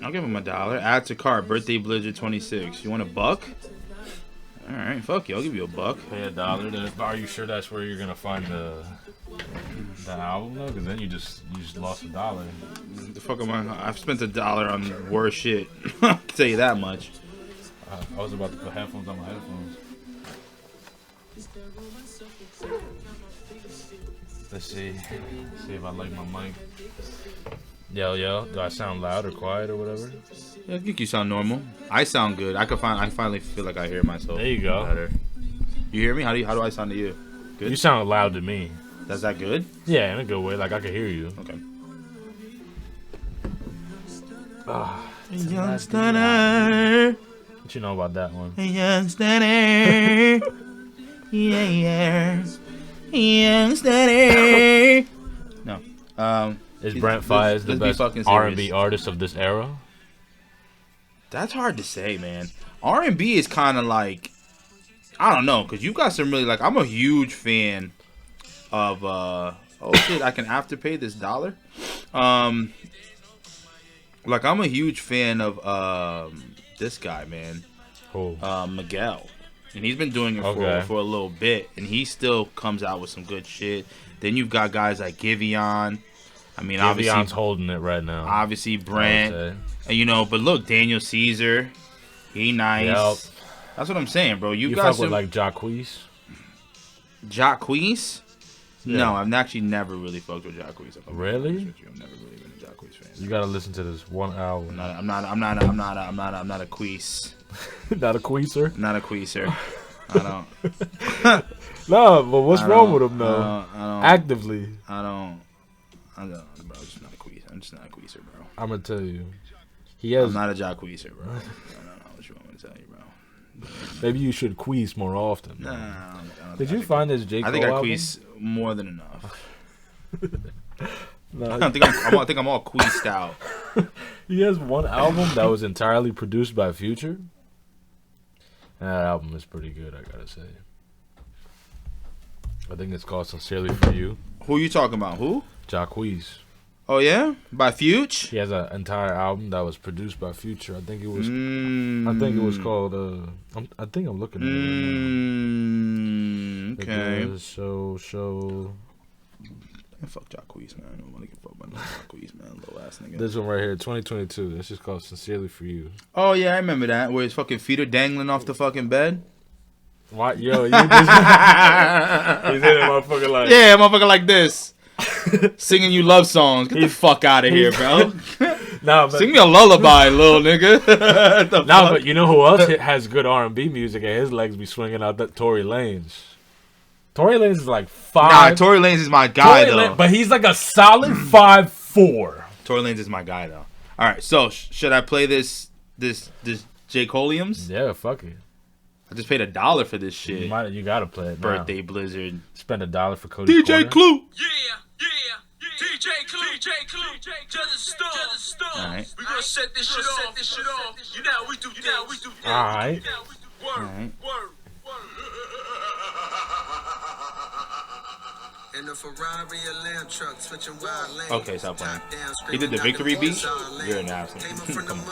I'll give him $1. Add to cart. Birthday Blizzard 26. You want $1? All right, fuck you. I'll give you $1. Pay $1. Are you sure that's where you're gonna find the album though? Because then you just lost $1. The fuck am I? I've spent $1 on worse shit. I can tell you that much. I was about to put headphones on my headphones. Let's see if I like my mic. Yo, do I sound loud or quiet or whatever? Yeah, I think you sound normal. I sound good. I finally feel like I hear myself. There you go. Better. You hear me? How do I sound to you? Good. You sound loud to me. Is that good? Yeah, in a good way. Like I can hear you. Okay. Young stunner. What you know about that one? Young stunner. Yeah. Young stunner. No. Is Brent Faiyaz the best R&B artist of this era? That's hard to say, man. R&B is kind of like, I don't know, because you got some really, like, I'm a huge fan of, oh shit, I can afterpay this $1. Like, I'm a huge fan of this guy, man. Who? Miguel. And he's been doing it for a little bit, and he still comes out with some good shit. Then you've got guys like Giveon. I mean, Givion's holding it right now. Obviously, Brent. And, but look, Daniel Caesar. He nice. Yep. That's what I'm saying, bro. You got fuck some... with, like, Jacquees? Jacquees? Yeah. No, I've actually never really fucked with Jacquees. Really? I've never really been a Jacquees fan. You gotta listen to this one album. I'm not a queese. Not a queeser? Not a queeser. I don't. No, but what's wrong with him though? Actively. Bro, I'm just not a queeser. I'm just not a queeser, bro. I'm gonna tell you. I'm not a Jacqueeser, bro. I don't know what you want me to tell you, bro. Maybe you should queeze more often. Nah. Did you find this J.COLE album? I think I queeze more than enough. No. I think I'm all queezed out. He has one album that was entirely produced by Future. And that album is pretty good, I gotta say. I think it's called Sincerely For You. Who are you talking about? Who? Jacquees. Oh yeah, by Future. He has an entire album that was produced by Future. I think it was. I think it was called. I think I'm looking at it. Right now. Okay. So. Fuck Jacquees, man. I don't want to give fuck about Jacquees, man. Little ass nigga. This one right here, 2022. This is called Sincerely For You. Oh yeah, I remember that. Where his fucking feet are dangling off the fucking bed. What? Yo, you just he's in a motherfucker like. Yeah, motherfucker like this. Singing you love songs. Get the fuck out of here, bro. Sing me a lullaby, little nigga. But you know who else has good R&B music and his legs be swinging out? That Tory Lanez. Tory Lanez is like 5. Nah, Tory Lanez is my guy, though. But he's like a solid 5'4". Tory Lanez is my guy, though. All right, so should I play this J.COLEums? Yeah, fuck it. I just paid $1 for this shit. You gotta play it. Birthday now. Blizzard. Spend $1 for Cody. DJ Clue. Yeah. DJ Clue. Just a storm. All right. We gonna set this shit off. You know how we do things. All right. Word. In the Ferrari, a lamb truck, switching wild lanes. Okay, stop playing. He did the victory beat? You're an asshole. Come on.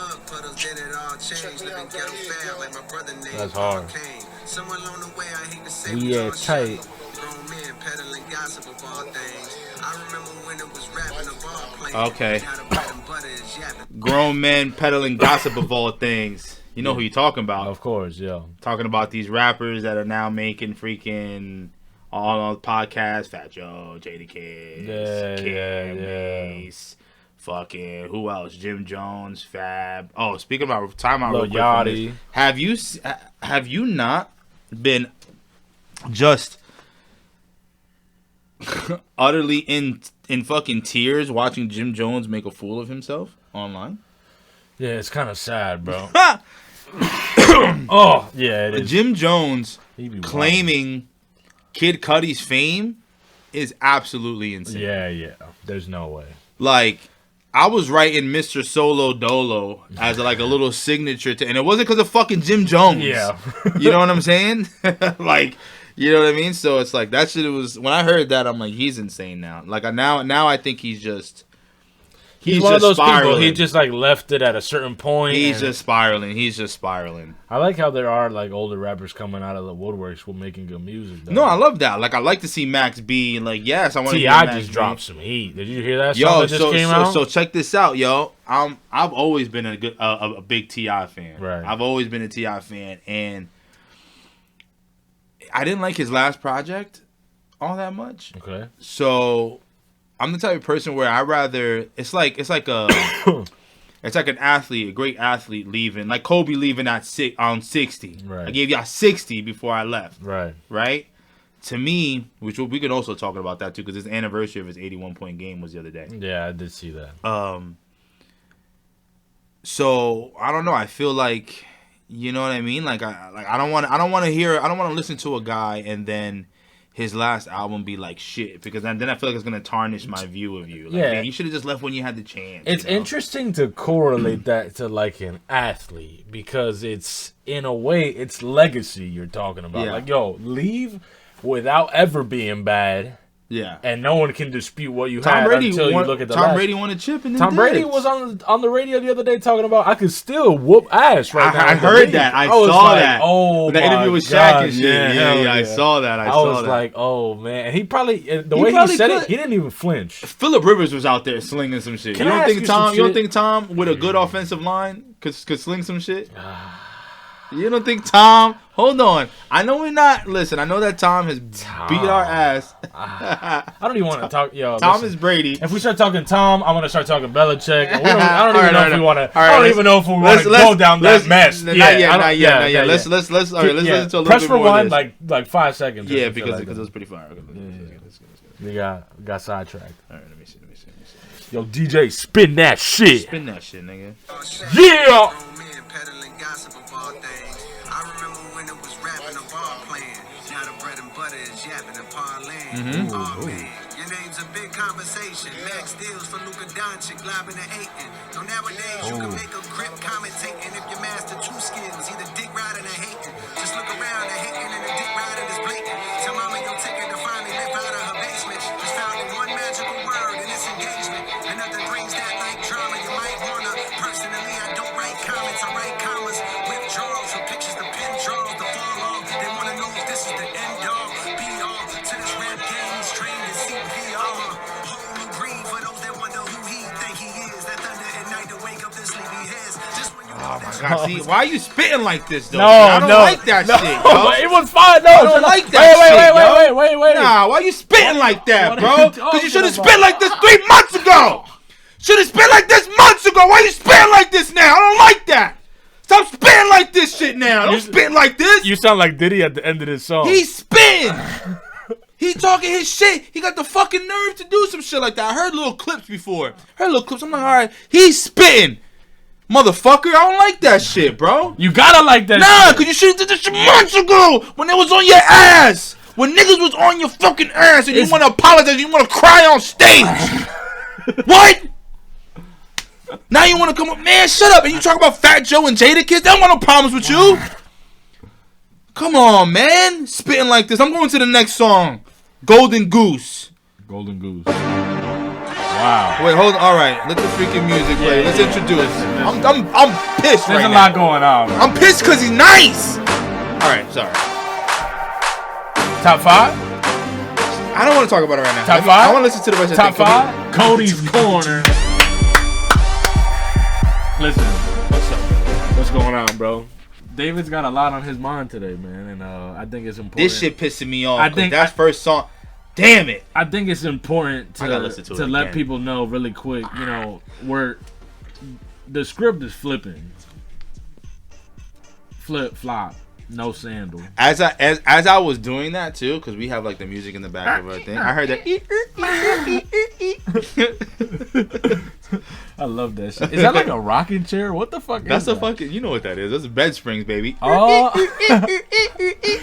That's hard. We are tight. Okay. Grown men peddling gossip of all things. You know who you're talking about. Of course, yeah. Talking about these rappers that are now making freaking all on podcasts. Fat Joe, Jada Kiss, Kim, Mace, fucking who else? Jim Jones, Fab. Oh, speaking about timeout, Lil Yachty. Have you not been just utterly in fucking tears watching Jim Jones make a fool of himself online? Yeah, it's kind of sad, bro. Oh, yeah, it is. Jim Jones claiming Kid Cudi's fame is absolutely insane. Yeah. There's no way. Like, I was writing Mr. Solo Dolo as like a little signature to, and it wasn't because of fucking Jim Jones. Yeah. You know what I'm saying? Like, you know what I mean? So it's like that shit was, when I heard that, I'm like, he's insane now. Like, now I think he's just He's one of those people. He just like left it at a certain point. He's just spiraling. I like how there are like older rappers coming out of the woodworks with making good music. Though. No, I love that. Like I like to see Max B. Like yes, I want to. T.I. just dropped some heat. Did you hear that song that just came out? So check this out, yo. I've always been a big T.I. fan. Right. I've always been a T.I. fan, and I didn't like his last project all that much. Okay. So I'm the type of person where I rather it's like an athlete, a great athlete leaving, like Kobe leaving on 60. Right. I gave y'all 60 before I left. Right. To me, which we could also talk about that too, because his anniversary of his 81-point game was the other day. Yeah, I did see that. So I don't know. I feel like, you know what I mean. Like I don't want to listen to a guy and then his last album be like shit, because then I feel like it's gonna tarnish my view of you. Like, yeah, man, you should have just left when you had the chance. It's interesting to correlate that to like an athlete, because it's in a way it's legacy you're talking about. Yeah. Like, yo, leave without ever being bad. Yeah, and no one can dispute what you had until you look at the Tom Brady won a chip in the Tom Brady was on the radio the other day talking about I could still whoop ass right now. I heard that. I saw that. Oh, the interview with Shaq and shit. Yeah, I saw that. I was like, oh man. And he probably the way he said it, he didn't even flinch. Phillip Rivers was out there slinging some shit. You don't think Tom with a good offensive line could sling some shit? You don't think Tom? Hold on. I know we're not. Listen, I know that Tom has beat our ass. I don't even want to talk. Yo, Tom is Brady. If we start talking Tom, I'm gonna start talking Belichick. I don't even know if we want to. I don't even know if we want to go down that mess. Not yet. Let's listen to a little Press bit more. Press rewind like 5 seconds. Yeah, because it was pretty fire. We got sidetracked. All right, let me see. Yo, DJ, spin that shit. Spin that shit, nigga. Yeah. Mm-hmm. Oh, man. Your name's a big conversation. Max deals for Luka Doncic, lobbing and hating. So nowadays you can make a grip commentating if you master two skills, either dick riding or hating. Just look around, the hating and the dick riding is blatant. Tell mama your ticket to finally live out of her basement. Just found in one magical word in this engagement. And nothing brings that like drama. You might wanna. Personally, I don't write comments, I write commas. Withdrawals from pictures to pin draws to fall off. They wanna know if this is the end all, be all to this rap game. He's trained in CPR. Whole new breed for those that wonder who he think he is. That thunder at night to wake up the sleepy heads. Just when you oh my God! See, why are you spitting like this though? No, I don't like that shit. Yo. It was fine. No, I don't like that shit. Wait. Nah, why you spitting like that, bro? Because you should have spit like this 3 months ago. Should have spit like this months ago. Why you spitting like this now? I don't like that. Stop spitting like this shit now. Don't spit like this. You sound like Diddy at the end of this song. He's spitting. He talking his shit. He got the fucking nerve to do some shit like that. I heard little clips before. I'm like, all right. He's spitting. Motherfucker, I don't like that shit, bro. You gotta like that shit. Nah, because you should have did this shit months ago when it was on your ass. When niggas was on your fucking ass and you want to apologize, you want to cry on stage. What? Now you want to come up, man, shut up. And you talk about Fat Joe and Jada Kids, they don't want no problems with you. Come on, man. Spitting like this. I'm going to the next song. Golden Goose. Golden Goose. Wow. Wait, hold on. All right. Let the freaking music play. Let's introduce. I'm pissed right now. There's a lot going on. I'm pissed because he's nice. All right, sorry. Top 5? I don't want to talk about it right now. Top 5? I want to listen to the rest of the Top 5? Cody's Corner. Listen. What's up? What's going on, bro? David's got a lot on his mind today, man, and I think it's important. This shit pissing me off. I think that's first song. Damn it! I think it's important to let people know really quick. You know, where the script is flipping, flip flop, no sandal. As I was doing that too, because we have like the music in the back of our thing. I heard that. I love that shit. Is that like a rocking chair? What the fuck? That's a fucking. You know what that is? That's bed springs, baby. Oh.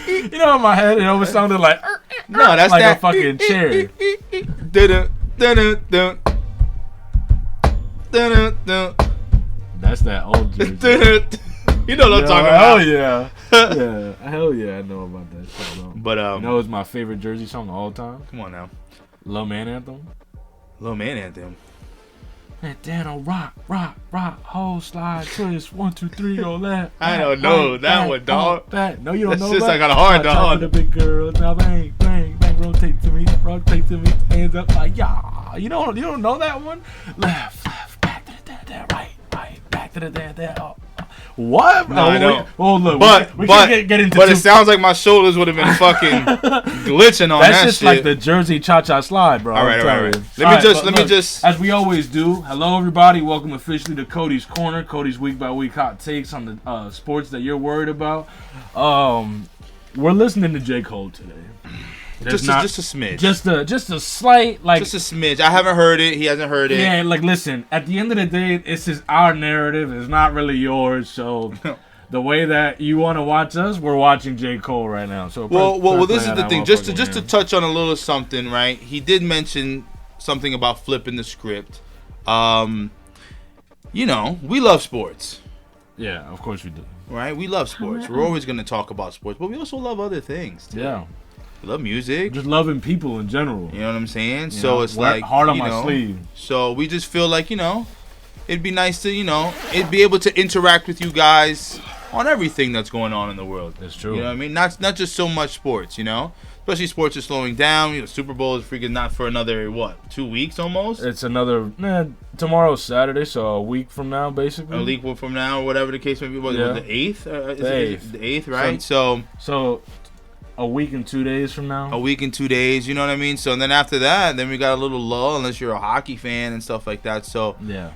You know, in my head, it always sounded like. No, that's like that. A fucking chair. That's that old jersey. You know what I'm talking about. Hell yeah. Yeah. Hell yeah, I know about that shit, bro. But you know it's my favorite Jersey song of all time? Come on now. Lil Man Anthem. Lil Man Anthem. And then I'll rock, hold, slide, twist, 1, 2, 3, go left. I don't know that one, dog. No, you don't know that. That's just like a hard dog. The big girl, now bang, bang, bang, rotate to me, hands up like yeah. You don't know that one? Left, back to the there, right, back to the there. Oh. What? No, I know. Oh, look, we can get into. But it sounds like my shoulders would have been fucking glitching on that shit. That's just like the Jersey Cha-Cha slide, bro. All right. Let me just. As we always do. Hello, everybody. Welcome officially to Cody's Corner. Cody's week by week hot takes on the sports that you're worried about. We're listening to J.COLE today. Just a smidge. Just a slight, like... Just a smidge. I haven't heard it. He hasn't heard it. Yeah, like, listen. At the end of the day, this is our narrative. It's not really yours. So, the way that you want to watch us, we're watching J. Cole right now. So well, this is the thing. Just to touch on a little something, right? He did mention something about flipping the script. We love sports. Yeah, of course we do. Right? We love sports. We're always going to talk about sports, but we also love other things, too. Yeah. Love music, just loving people in general. You know what I'm saying? So it's like hard on my sleeve. So we just feel like it'd be nice to it'd be able to interact with you guys on everything that's going on in the world. That's true. You know what I mean? Not just so much sports. Especially sports are slowing down. Superbowl is freaking not for another 2 weeks almost. It's another tomorrow's Saturday, so a week from now, basically. A week from now, or whatever the case may be. What, the 8th? The 8th, right? So. A week and 2 days from now? A week and 2 days, you know what I mean? So, and then after that, then we got a little lull, unless you're a hockey fan and stuff like that. So, yeah.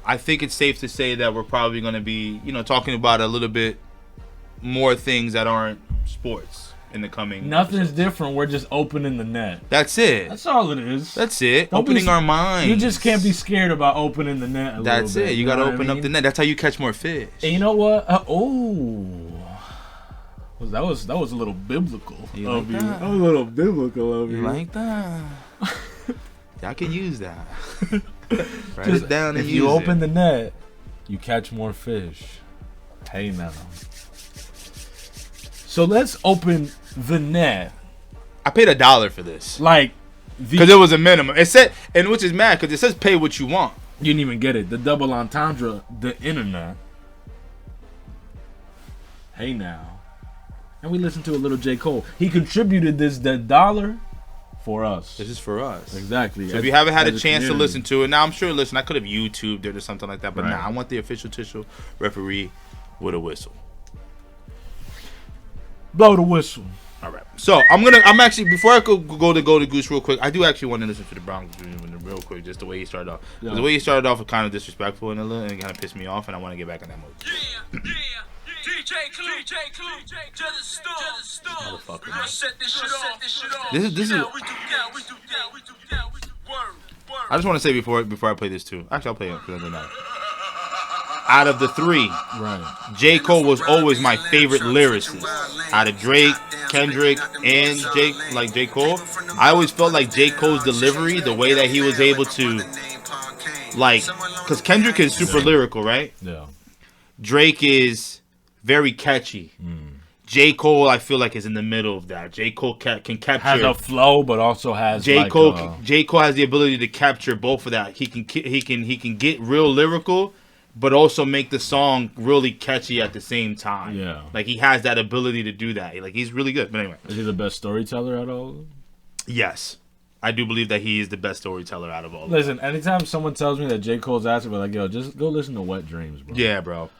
I think it's safe to say that we're probably going to be, talking about a little bit more things that aren't sports in the coming Nothing's episodes. Different. We're just opening the net. That's it. That's all it is. That's it. Opening our minds. You just can't be scared about opening the net That's it. You got to open up the net. That's how you catch more fish. And you know what? That was a little biblical of you. That was a little biblical of you. You like that? Y'all can use that. Write it down and use it. If you open the net, you catch more fish. Hey now. So let's open the net. I paid $1 for this. Because it was a minimum. It said, and which is mad because it says pay what you want. You didn't even get it. The double entendre, the internet. Hey now. And we listened to a little J. Cole. He contributed the $1 for us. This is for us. Exactly. So if you haven't had a chance to listen to it, now I'm sure, I could have YouTubed it or something like that, but I want the official referee with a whistle. Blow the whistle. All right. So I'm actually, before I go to Goose real quick, I do actually want to listen to the Broncos real quick, just the way he started off. Yeah. The way he started off was kind of disrespectful and it kind of pissed me off, and I want to get back in that mode. Yeah. J.COLE, just a storm. We gonna set this shit off. This is. I just want to say before I play this too. Actually, I'll play it because I don't know. Out of the three, J. Cole was always my favorite lyricist. Out of Drake, Kendrick, and J. Cole, I always felt like J. Cole's delivery, the way that he was able to, because Kendrick is super lyrical, right? Yeah. Drake is very catchy. J. Cole, I feel like, is in the middle of that. J. Cole can capture. Has a flow, but also has J. Cole has the ability to capture both of that. He can get real lyrical, but also make the song really catchy at the same time. Yeah, he has that ability to do that. He's really good. But anyway, is he the best storyteller out of all of them? Yes, I do believe that he is the best storyteller out of all. Listen, anytime someone tells me that J. Cole's asking, we're like, yo, just go listen to Wet Dreams, bro. Yeah, bro.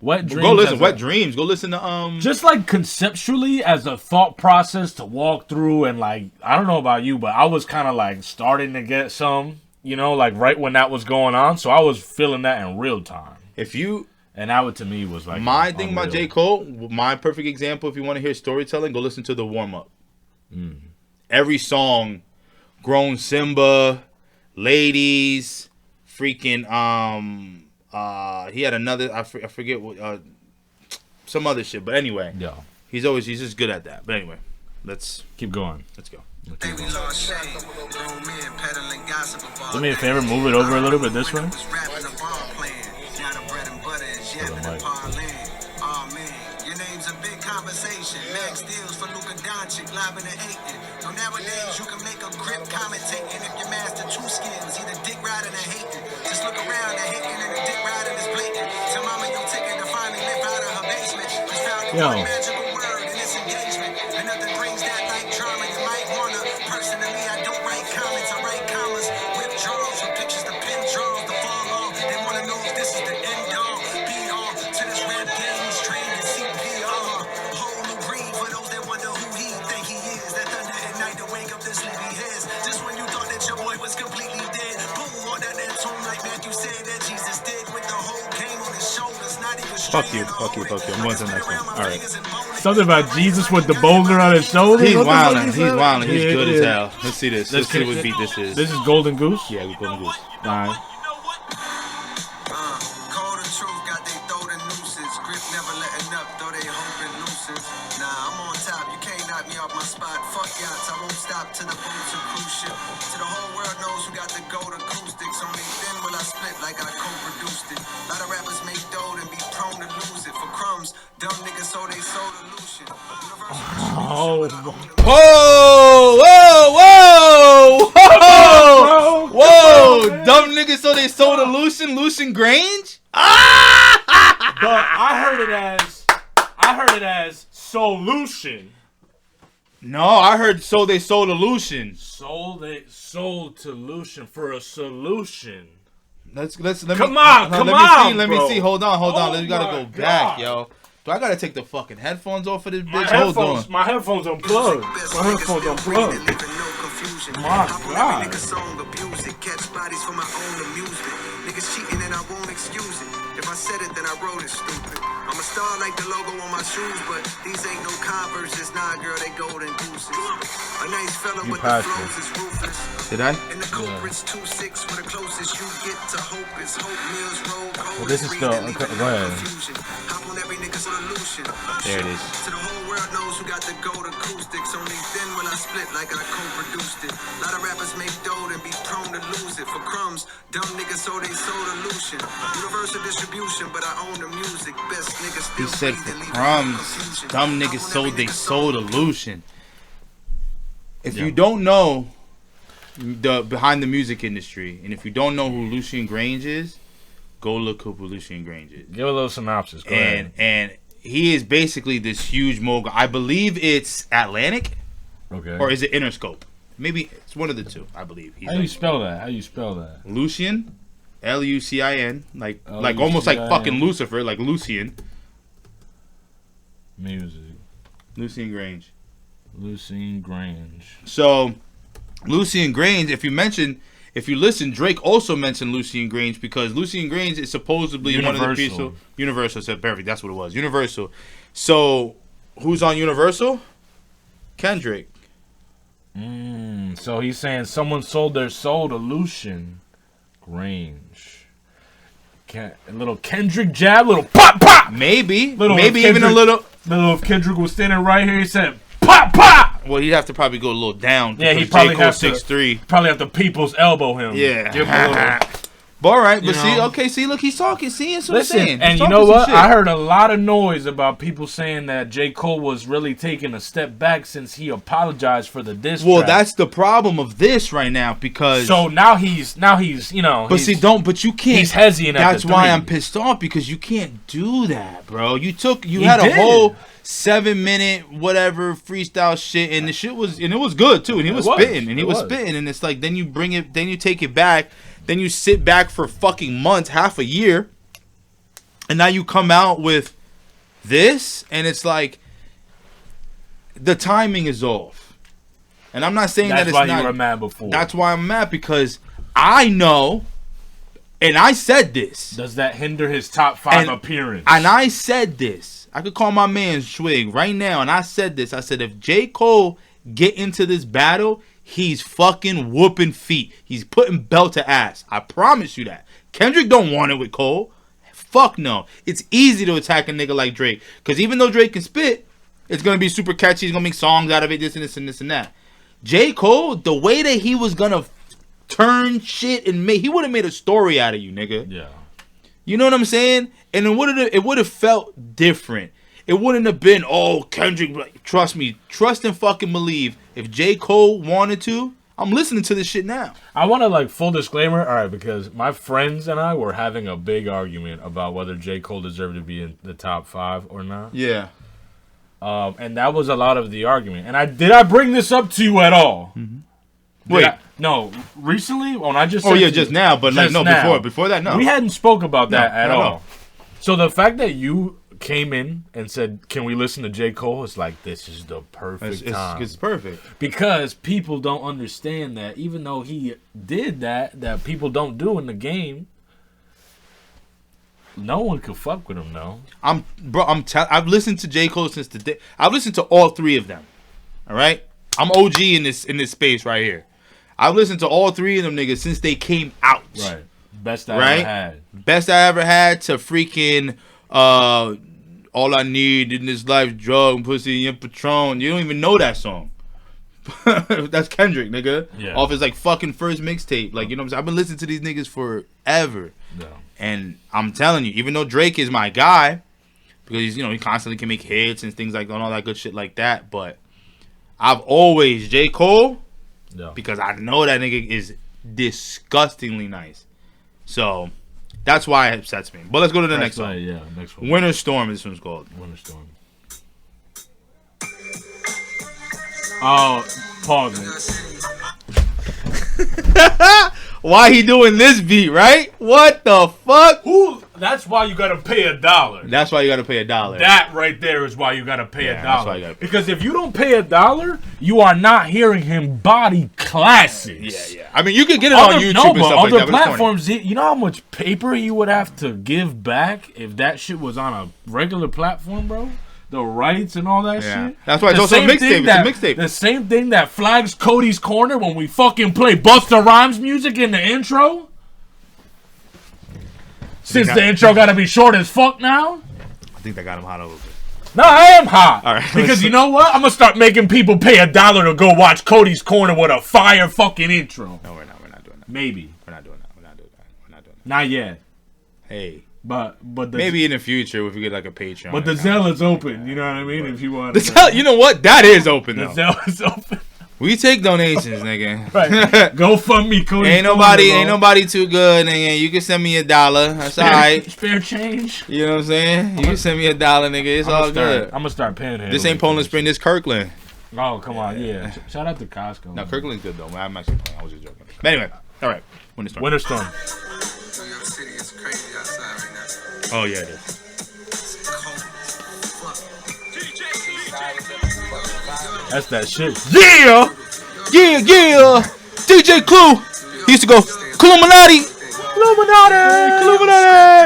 Wet Dreams. Go listen. Wet Dreams. Go listen to Just conceptually as a thought process to walk through, and I don't know about you, but I was kind of starting to get some, right when that was going on. So I was feeling that in real time. And that to me was my thing about J. Cole. My perfect example. If you want to hear storytelling, go listen to the warm up. Every song, Grown Simba, Ladies, freaking he had another. I forget what. Some other shit, but anyway. Yeah. He's just good at that. But anyway, let's keep going. Let's go. Do me a favor, move it over a little bit this way. Conversation, max deals for Luka Doncic, live in the 8. No Now nowadays you can make a grip commentating if you master two skins, either dick riding or hating. Just look around, the hating and the dick riding is blatant. Tell mama you ticket to finally live out of her basement. Just found the one magical word in this engagement, and nothing brings that like drama. You might wanna. Personally, I don't write comments, I write commas. Withdrawals with pictures, the pin draws, the fall off. They wanna know if this is the end all, be all to this rap game. He's trained in CPR. Whole new breed for those that wonder who he think he is. That thunder at night to wake up the sleepy heads. Just when you thought that your boy was completely dead, boom, on that tune like Matthew said that Jesus did with the whole game on his shoulders. Not even Fuck you. I'm going to the next one. All right. Something about Jesus with the boulder on his shoulder. He's wilding. He's good as hell. Let's see this. Let's see what beat this is. This is Golden Goose? Yeah, we Golden Goose. All right. Call the truth, got they throw the nooses. Grip never letting up, though they hoping looses. Nah, I'm on top, you can't knock me off my spot. Fuck yachts, I won't stop to the boats and cruise ship. To the whole world knows who got the gold acoustics. Only then will I split like I co-produced it. A lot of rappers make dough and be prone to lose it. For crumbs, dumb niggas so they sold illusion. Oh, whoa! Dumb niggas so they sold a Lucian Grange? But I heard it as solution. No, I heard so they sold a Lucian. Sold to Lucian for a solution. Let me Let me see. Hold on. Oh We gotta go back, yo. Do I gotta take the fucking headphones off of this bitch? Hold on. My headphones unplugged. My God. Catch bodies for my own amusement. Niggas cheating and I won't excuse it. If I said it, then I wrote it stupid. I'm a star like the logo on my shoes, but these ain't no Converses. Nah, girl, they golden gooses. A nice fella with the flows is ruthless. Did I? And the culprit's 2-6 for the closest you get to hope is hope meals roll cold. This is still go ahead. Hop on every nigga solution. There it is. To the whole world knows who got the gold acoustics. Only then will I split like I co-produced it. A lot of rappers make dough and be prone to lose it. For crumbs, dumb niggas so they sold illusion. Universal distribution, but I own the music. Best niggas still. He said for crumbs, dumb niggas sold they sold illusion. If you don't know the behind the music industry, and if you don't know who Lucian Grange is, go look up who Lucian Grange is. Give a little synopsis. Go ahead. And he is basically this huge mogul. I believe it's Atlantic, or is it Interscope? Maybe it's one of the two. I believe. How do you spell that? Lucian, Lucin, like almost like fucking Lucifer, like Lucian. Music. Lucian Grange. So, Lucian Grange. If you listen, Drake also mentioned Lucian Grange because Lucian Grange is supposedly one of the people. Universal said perfect. That's what it was. Universal. So, who's on Universal? Kendrick. So he's saying someone sold their soul to Lucian Grange. A little Kendrick jab, little pop. Maybe even a little. If Kendrick was standing right here, he said pop. Well, he'd have to probably go a little down. Yeah, he probably have to 6'3". Probably have to people's elbow him. Yeah. Give him a little. But all right, but see, look, he's talking. See, that's what I'm saying. And you know what? I heard a lot of noise about people saying that J.COLE was really taking a step back since he apologized for the diss track. That's the problem of this right now because. So now he's But you can't. He's hesitant. That's why I'm pissed off because you can't do that, bro. You had a whole 7-minute whatever freestyle shit, and the shit was it was good too, and he was spitting, and it's like then you take it back. Then you sit back for fucking months, half a year, and now you come out with this, and it's like the timing is off. And I'm not saying that it's not. That's why you were mad before. That's why I'm mad because I know, and I said this. Does that hinder his top 5 appearance? And I said this. I could call my man Swig right now, and I said this. I said if J. Cole get into this battle, he's fucking whooping feet. He's putting belt to ass. I promise you that. Kendrick don't want it with Cole. Fuck no. It's easy to attack a nigga like Drake. Because even though Drake can spit, it's going to be super catchy. He's going to make songs out of it, this and this and this and that. J. Cole, the way that he was going to turn shit and he would have made a story out of you, nigga. Yeah. You know what I'm saying? And it would have felt different. it wouldn't have been, oh, Kendrick, like, trust me, trust and fucking believe. If J. Cole wanted to, I'm listening to this shit now. I want to, like, full disclaimer, all right, because my friends and I were having a big argument about whether J. Cole deserved to be in the top 5 or not. Yeah. And that was a lot of the argument. And did I bring this up to you at all? Mm-hmm. Wait. No, recently? When I just Oh, yeah, just now, but like, no, now. before that, no. We hadn't spoke about that at all. No. So the fact that you came in and said, can we listen to J. Cole? It's like, this is the perfect time. It's perfect. Because people don't understand that even though he did that people don't do in the game, no one could fuck with him, no. I've listened to J. Cole since the day. I've listened to all 3 of them. All right? I'm OG in this space right here. I've listened to all 3 of them niggas since they came out. Right. Best I ever had. Best I ever had to freaking all I need in this life, drug, pussy, and Patron. You don't even know that song. That's Kendrick, nigga. Yeah. Off his like fucking first mixtape. Like, you know what I'm saying? I've been listening to these niggas forever. Yeah. And I'm telling you, even though Drake is my guy, because he's, you know, he constantly can make hits and things like that and all that good shit like that, but I've always J. Cole, because I know that nigga is disgustingly nice. So that's why it upsets me. But let's go to the next one. Yeah, next one. Winter Storm, this one's called. Winter Storm. Oh, pause it. Why he doing this beat, right? What the fuck? That's why you gotta pay $1. That's why you gotta pay $1. That right there is why you gotta pay $1. That's why you gotta pay. Because if you don't pay $1, you are not hearing him body classics. Yeah. I mean, you could get it on YouTube and stuff like that. Other platforms, you know how much paper you would have to give back if that shit was on a regular platform, bro? The rights and all that shit. That's why it's also a mixtape. It's a mixtape. The same thing that flags Cody's Corner when we fucking play Busta Rhymes music in the intro. Since the intro gotta be short as fuck now. I think that got him hot a little bit. No, I am hot. All right. Because you know what? I'm gonna start making people pay $1 to go watch Cody's Corner with a fire fucking intro. No, we're not. We're not doing that. Maybe. We're not doing that. We're not doing that. We're not doing that. Not yet. Hey. But maybe in the future if we get like a Patreon. But the Zelle is open. You know what I mean? If you want. You know what? That is open though. The Zelle is open. We take donations, nigga. Right. Go fund me, Cody. Ain't nobody too good, nigga. You can send me $1. That's alright. Spare change. You know what I'm saying? You can send me $1, nigga. It's all good. I'm gonna start paying him. This ain't Poland Spring. This Kirkland. Oh, come on, yeah. Shout out to Costco. No, Kirkland's good though. I'm actually playing. I was just joking. But anyway, all right. Winter Storm. Winter Storm. New York City is crazy outside right now. Oh yeah, it is. It's cold as fuck. That's that shit. Yeah. DJ Clue. He used to go Illuminati.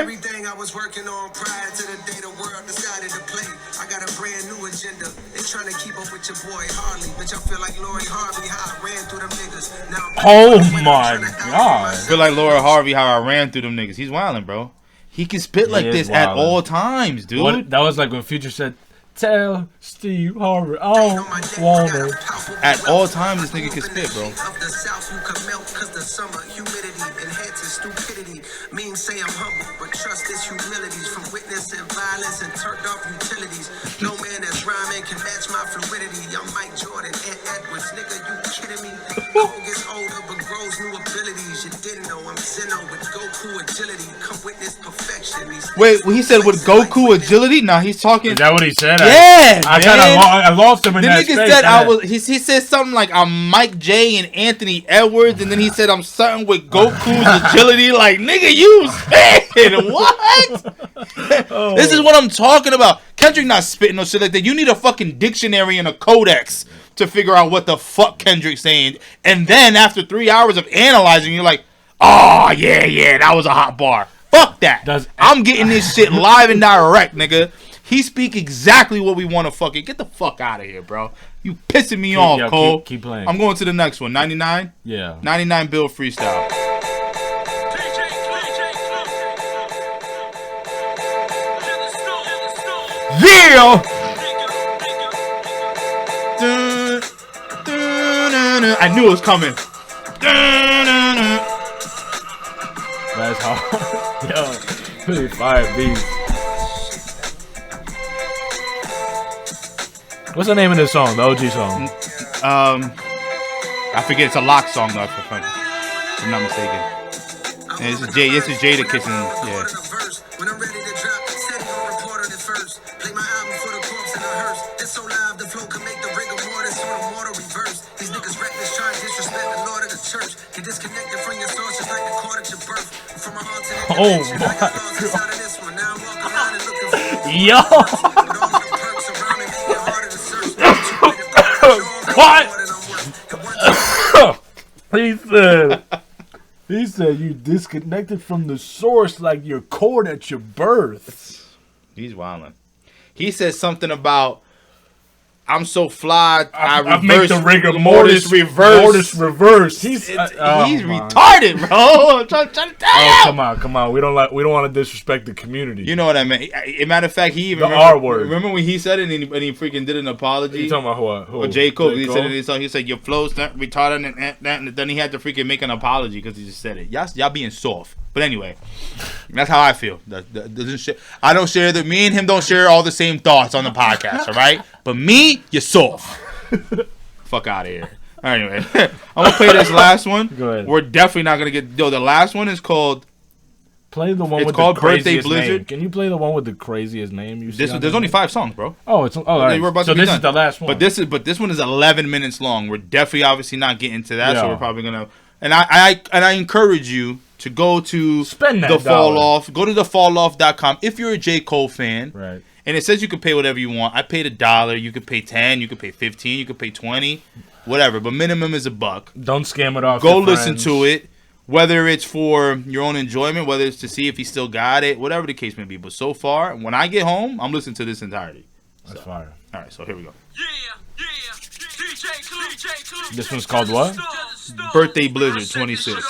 Everything I was working on prior to the day the world decided to play. I got a brand new agenda. They trying to keep up with your boy Harley. Bitch, I feel like Lori Harvey, how I ran through them niggas. Now Oh my god. I feel like Laura Harvey, how I ran through them niggas. He's wildin', bro. He can spit like this at all times, dude. That was like when Future said, "Tell Steve Harvey, I don't want it." At all times, this nigga can spit, bro. Of the South who can melt cause the summer humidity enhances stupidity. Mean say I'm humble, but trust this humility's from witnessing violence and turned off utilities. No man that's rhyming can match my fluidity. I'm Mike Jordan, Ed Edwards, nigga, you kidding me? Cole gets older but grows new abilities. You didn't know I'm Zeno with Goku agility. Come witness perfection. Wait, he said with Goku agility? Nah, he's talking. Is that what he said? Yeah, I lost him in the that nigga space. Said he said something like I'm Mike J and Anthony Edwards, and then he said I'm something with Goku's agility. Like, nigga, you spitting what? This is what I'm talking about. Kendrick not spitting no shit like that. You need a fucking dictionary and a codex to figure out what the fuck Kendrick's saying. And then after 3 hours of analyzing, you're like, oh yeah, that was a hot bar. Fuck that. I'm getting this shit live and direct, nigga. He speak exactly what we want to fucking get the fuck out of here, bro. You pissing me off, Cole. Keep playing. I'm going to the next one. 99? Yeah. 99 Bill freestyle. Yeah! I knew it was coming. That's hard. Yo, really fire beats. What's the name of this song? The OG song. I forget. It's a lock song though. If I'm not mistaken. And this is Jada kissing. Yeah. When I'm ready to drop, steady on report on it first. Play my album for the corpse and the hearse. It's so live, the flow can make the rigor mortis or the mortar reverse. These niggas reckless, trying to disrespect the Lord of the church. Get disconnected from your source just like the cord at your birth. From my alternate dimension, I got lost inside of this one. Now I'm walking around and looking for Yo. with all the perks around me, making it harder to search. What? He said you disconnected from the source like your cord at your birth. He's wildin'. He said something about I'm so fly. I make the rigor mortis reverse. He's retarded, bro. I'm trying to tell you. Come on. We don't want to disrespect the community. You know what I mean? Matter of fact, he even R word. Remember when he said it and he freaking did an apology? You talking about who? Or J.COLE. He said it in his song. He said your flow's not retarded and then he had to freaking make an apology because he just said it. Y'all being soft. But anyway, that's how I feel. I don't share that. Me and him don't share all the same thoughts on the podcast. All right, but me, you're soft. Fuck out of here. Anyway, I'm gonna play this last one. Go ahead. We're definitely not gonna get. The last one is called. Play the one with the craziest name. Can you play the one with the craziest name? There's only 5 songs, bro. Oh, all right. We're about so to be this done. is the last one. But this one is 11 minutes long. We're definitely obviously not getting to that, so we're probably gonna. And I encourage you to go to spend that the Fall Off. Go to thefalloff.com if you're a J.COLE fan. Right. And it says you can pay whatever you want. I paid $1. You could pay 10. You could pay 15. You could pay 20. Whatever. But minimum is $1. Don't scam it off. Go listen to it. Whether it's for your own enjoyment, whether it's to see if he still got it, whatever the case may be. But so far, when I get home, I'm listening to this entirety. That's fire. All right, so here we go. This one's called what? Birthday Blizzard 26.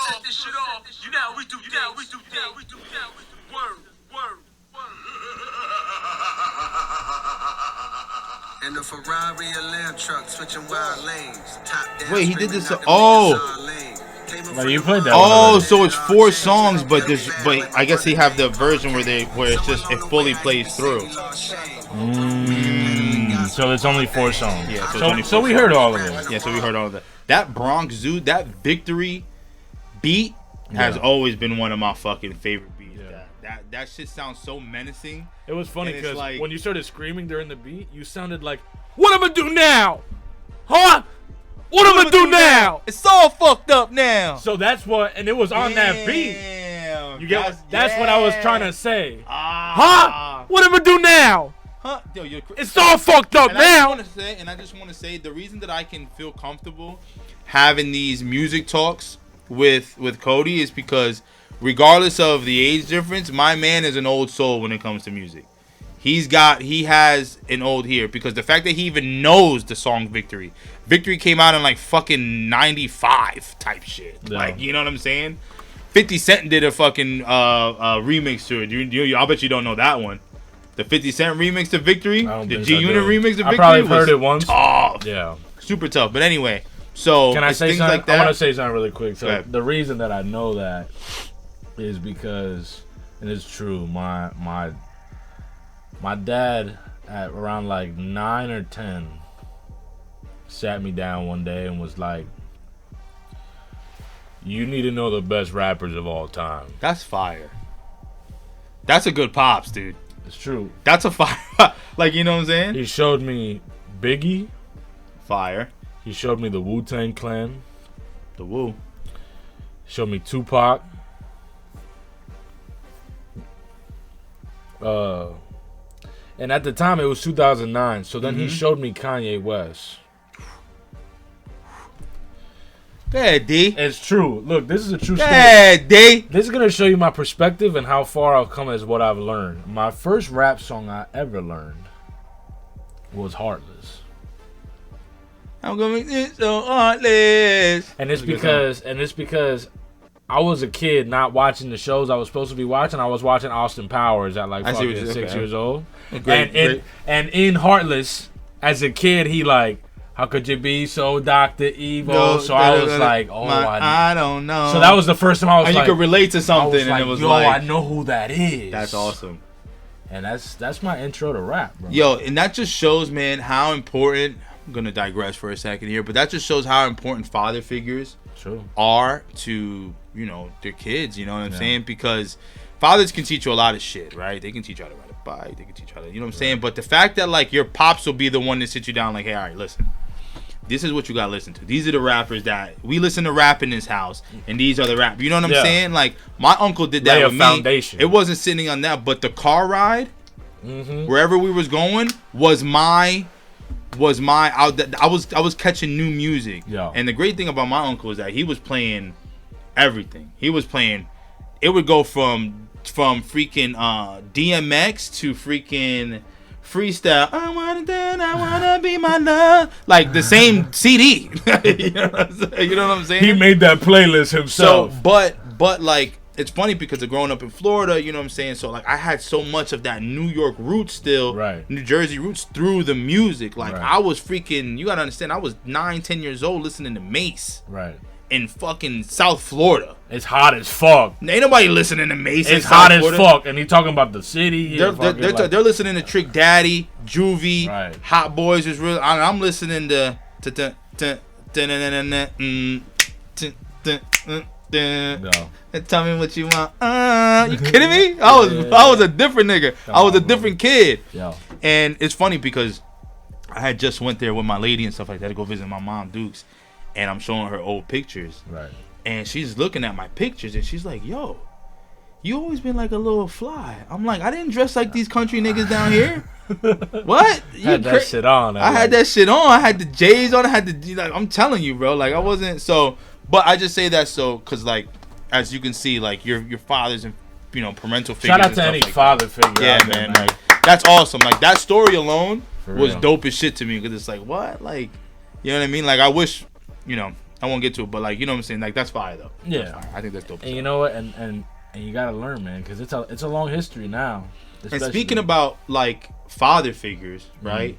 In the Ferrari or Lamb truck, switching wild lanes. Top down, wait, he did this. Well, you played that. Oh, so it's 4 songs, but I guess he have the version where it fully plays through. So it's only 4 songs. Yeah. So we heard all of it. Yeah. So we heard all of that. That Bronx Zoo, that Victory beat has always been one of my fucking favorite beats. Yeah. That shit sounds so menacing. It was funny because when you started screaming during the beat, you sounded like, "What am I do now? Huh? What am I do now? It's all fucked up now." So that's what, and it was on that beat. You get that's what I was trying to say. Huh? What am I do now? Huh? Yo, it's all fucked up now. I just want to say the reason that I can feel comfortable having these music talks with Cody is because regardless of the age difference, my man is an old soul when it comes to music. He has an old ear because the fact that he even knows the song Victory came out in like fucking 95 type shit. Yeah. Like, you know what I'm saying? 50 Cent did a fucking remix to it. I bet you don't know that one. The 50 Cent remix to Victory, the G-Unit remix to Victory. I probably heard it once. Tough. Yeah. Super tough. But anyway, so can I say things something? Like that. I want to say something really quick. So the reason that I know that is because, and it's true, my dad at around like 9 or 10 sat me down one day and was like, "You need to know the best rappers of all time." That's fire. That's a good pops, dude. It's true. That's a fire. Like, you know what I'm saying? He showed me Biggie. Fire. He showed me the Wu-Tang Clan. The Wu. Showed me Tupac. And at the time it was 2009. So then he showed me Kanye West. Yeah, D. It's true. Look, this is a true story. Yeah, D. This is going to show you my perspective and how far I've come as what I've learned. My first rap song I ever learned was Heartless. I'm going to make this so heartless. And it's because I was a kid not watching the shows I was supposed to be watching. I was watching Austin Powers at like fucking 6 years old. Great. And in Heartless, as a kid, he like, "How could you be so Dr. Evil?" No, so I was like, "Oh, I don't know." So that was the first time I was like, you could relate to something, and it was "Yo, like, I know who that is." That's awesome. And that's my intro to rap, bro. Yo, and that just shows, man, how important. I'm gonna digress for a second here, but that just shows how important father figures are to their kids. You know what I'm saying? Because fathers can teach you a lot of shit, right? They can teach you how to ride a bike. They can teach you how to, you know what I'm saying? But the fact that like your pops will be the one to sit you down, like, hey, all right, listen. This is what you gotta listen to. These are the rappers that we listen to rap in this house, and these are the rap. You know what I'm saying? Like my uncle did that with me. Foundation. It wasn't sitting on that, but the car ride, wherever we was going, was my. I was catching new music. And the great thing about my uncle is that he was playing everything. He was playing. It would go from freaking DMX to freaking freestyle. I wanna be my love. Like the same CD. You know what I'm saying? He made that playlist himself. So, but like it's funny because of growing up in Florida, you know what I'm saying? So like I had so much of that New York roots still, New Jersey roots through the music. Like I was freaking, you gotta understand, I was 9-10 years old listening to Mace. In fucking South Florida. It's hot as fuck. Ain't nobody listening to Mace. It's hot as fuck. And he talking about the city. They're listening to Trick Daddy, Juvie, Hot Boys is real. I'm listening to tell me what you want. You kidding me? I was a different nigga. I was a different kid. And it's funny because I had just went there with my lady and stuff like that to go visit my mom, Dukes. And I'm showing her old pictures. And she's looking at my pictures and she's like, yo, you always been like a little fly. I'm like, I didn't dress like these country niggas down here. What? You had that shit on. I had that shit on. I had the J's on. I had the, like, I'm telling you, bro. Like, I wasn't, so, but I just say that so, because, like, as you can see, like, your fathers and, parental figures. Shout out to any like father figure. Yeah, man. Like, that's awesome. Like, that story alone was dope as shit to me because it's like, what? Like, you know what I mean? Like, I wish. I won't get to it, but like, you know what I'm saying? Like, that's fire though. Yeah, fire. I think that's dope. And you know what? And you gotta learn, man, because it's a long history now. And speaking about like father figures, right?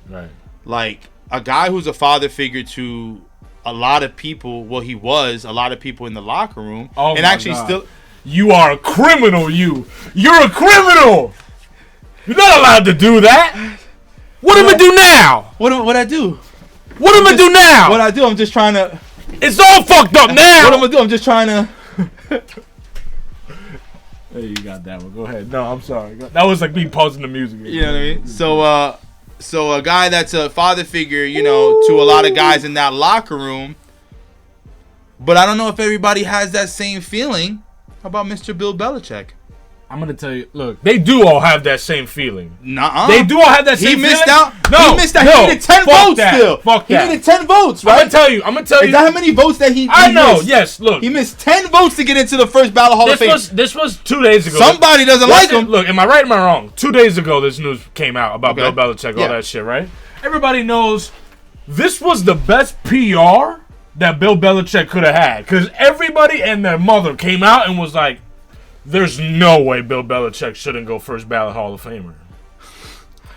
Like a guy who's a father figure to a lot of people. Well, he was a lot of people in the locker room, and actually still. You are a criminal. You're a criminal. You're not allowed to do that. What am I do now? What I do? What am I do now? What I do? I'm just trying to. It's all fucked up now. What am I do? I'm just trying to. Hey, you got that one. Go ahead. No, I'm sorry. That was like me pausing the music. You know what I mean? So a guy that's a father figure, to a lot of guys in that locker room. But I don't know if everybody has that same feeling about Mr. Bill Belichick. I'm going to tell you, look, they do all have that same feeling. Nuh-uh. They do all have that same feeling. He missed out. No. He missed out. He needed 10 votes still. Fuck that. He needed 10 votes, right? I'm going to tell you. Is that how many votes that he I know, missed? yes, look. He missed 10 votes to get into the first ballot Hall of Fame. This was 2 days ago. Somebody doesn't like him. Look, am I right or am I wrong? 2 days ago, this news came out about Bill Belichick, all that shit, right? Everybody knows this was the best PR that Bill Belichick could have had. Because everybody and their mother came out and was like, there's no way Bill Belichick shouldn't go first ballot Hall of Famer.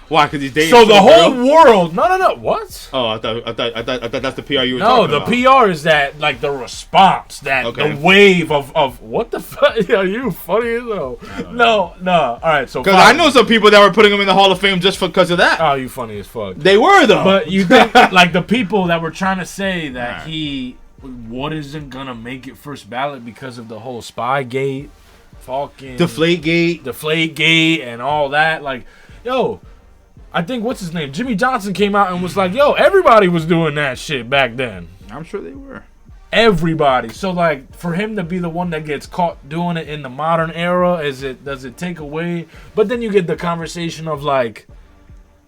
Why? Because he's dating. So the whole world. No. What? Oh, I thought that's the PR you were talking about. No, the PR is that like the response, the wave of what the fuck? Yeah, you funny as hell. No. All right, so because I know some people that were putting him in the Hall of Fame just because of that. Oh, you funny as fuck. They were though. But you think like the people that were trying to say that he isn't gonna make it first ballot because of the whole Spygate. Fucking Deflategate and all that. Like, yo, I think what's his name? Jimmy Johnson came out and was like, yo, everybody was doing that shit back then. I'm sure they were. Everybody. So like for him to be the one that gets caught doing it in the modern era, does it take away? But then you get the conversation of like,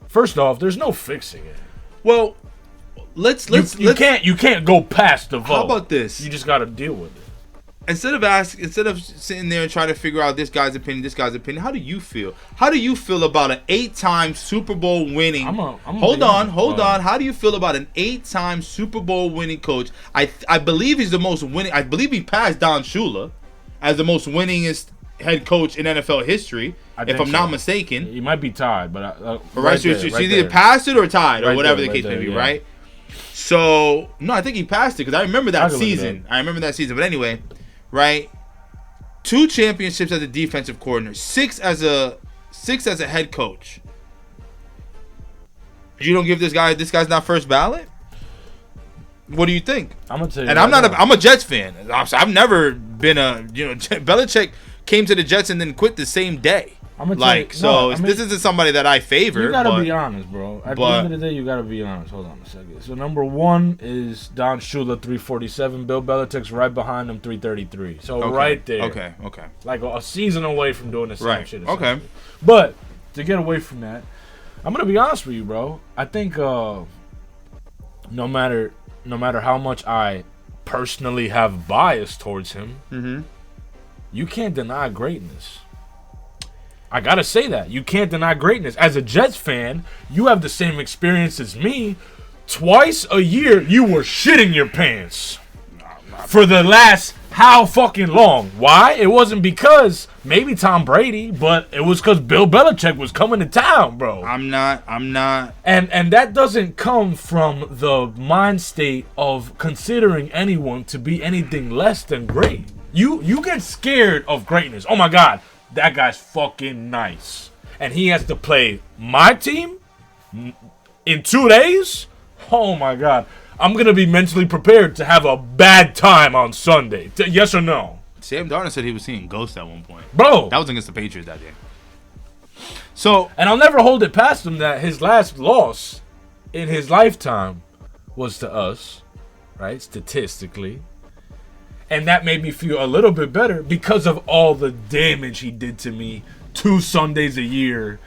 first off, there's no fixing it. Well, you can't go past the vote. How about this? You just gotta deal with it. Instead of sitting there and trying to figure out this guy's opinion, how do you feel? How do you feel about an 8-time Super Bowl winning? Hold on. How do you feel about an 8-time Super Bowl winning coach? I believe he's the most winning. I believe he passed Don Shula as the most winningest head coach in NFL history, if I'm not mistaken. He might be tied, but so either passed it or tied or whatever the case may be, right? So no, I think he passed it because I remember that season. But anyway. Right, 2 championships as a defensive coordinator, 6 as 6 as a head coach. You don't give this guy's not first ballot? What do you think? I'm gonna tell you. And I'm a Jets fan. I've never been Belichick came to the Jets and then quit the same day. This isn't somebody that I favor. You gotta be honest, bro. At the end of the day, you gotta be honest. Hold on a second. So number 1 is Don Shula, 347. Bill Belichick's right behind him, 333. So right there. Okay. Like a season away from doing the same shit. Okay. But to get away from that, I'm gonna be honest with you, bro. I think no matter how much I personally have bias towards him, you can't deny greatness. I gotta say that. You can't deny greatness. As a Jets fan, you have the same experience as me. Twice a year, you were shitting your pants. For the last how fucking long? Why? It wasn't because maybe Tom Brady, but it was because Bill Belichick was coming to town, bro. I'm not. And that doesn't come from the mind state of considering anyone to be anything less than great. You get scared of greatness. Oh my God. That guy's fucking nice. And he has to play my team in 2 days? Oh, my God. I'm going to be mentally prepared to have a bad time on Sunday. Yes or no? Sam Darnold said he was seeing ghosts at one point. Bro. That was against the Patriots that day. So, and I'll never hold it past him that his last loss in his lifetime was to us, right? Statistically. And that made me feel a little bit better because of all the damage he did to me. 2 Sundays a year,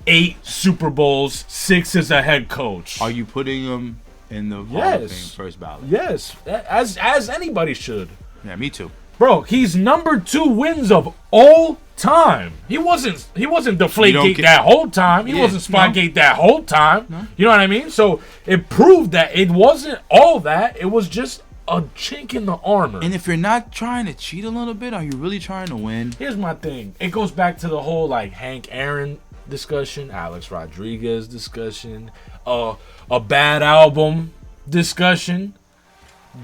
8 Super Bowls, 6 as a head coach. Are you putting him in the Hall of Fame first ballot? Yes, as anybody should. Yeah, me too. Bro, he's number 2 wins of all time. He wasn't Deflategate that whole time. He wasn't Spygate that whole time. No. You know what I mean? So it proved that it wasn't all that. It was just a chink in the armor. And if you're not trying to cheat a little bit, are you really trying to win? Here's my thing. It goes back to the whole like Hank Aaron discussion, Alex Rodriguez discussion, a bad album discussion.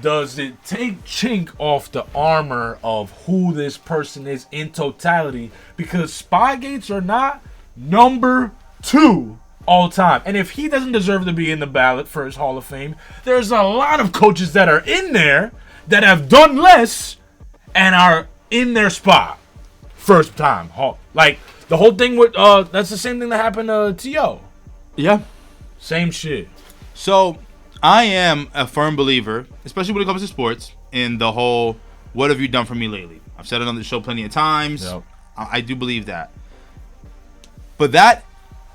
Does it take chink off the armor of who this person is in totality? Because Spygates or not, number 2 all time. And if he doesn't deserve to be in the ballot for his Hall of Fame, there's a lot of coaches that are in there that have done less and are in their spot first time. Like the whole thing with that's the same thing that happened to T.O. Yeah. Same shit. So I am a firm believer, especially when it comes to sports, in the whole what have you done for me lately? I've said it on the show plenty of times. Yep. I do believe that. But that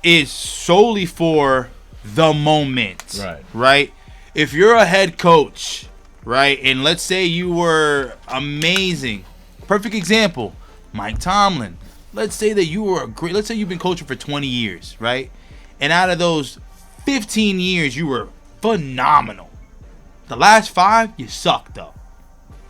is solely for the moment, right? If you're a head coach, right, and let's say you were amazing, perfect example, Mike Tomlin. Let's say that you were let's say you've been coaching for 20 years, right? And out of those 15 years, you were phenomenal. The last 5, you sucked though.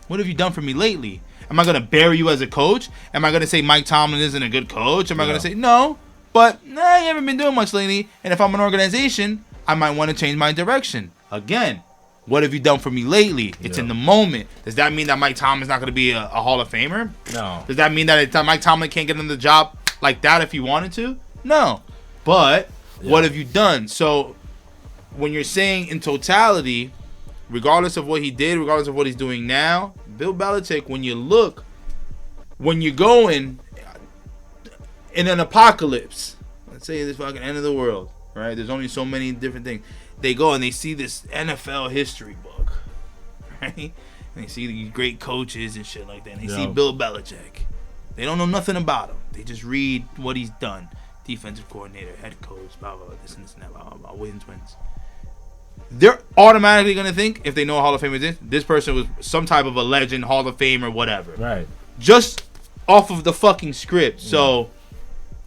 What have you done for me lately? Am I going to bury you as a coach? Am I going to say Mike Tomlin isn't a good coach? Am I going to say no? But you haven't been doing much lately. And if I'm an organization, I might want to change my direction. Again, what have you done for me lately? It's in the moment. Does that mean that Mike Tomlin's not going to be a Hall of Famer? No. Does that mean that Mike Tomlin can't get him the job like that if he wanted to? No. But what have you done? So when you're saying in totality, regardless of what he did, regardless of what he's doing now, Bill Belichick, when you're going in an apocalypse, let's say this fucking end of the world, right? There's only so many different things. They go and they see this NFL history book, right? And they see these great coaches and shit like that. And they see Bill Belichick. They don't know nothing about him. They just read what he's done. Defensive coordinator, head coach, blah, blah, blah, this and that, blah, blah, blah, Williams Twins. They're automatically going to think, if they know a Hall of Famer is this person was some type of a legend, Hall of Famer, whatever. Right. Just off of the fucking script. So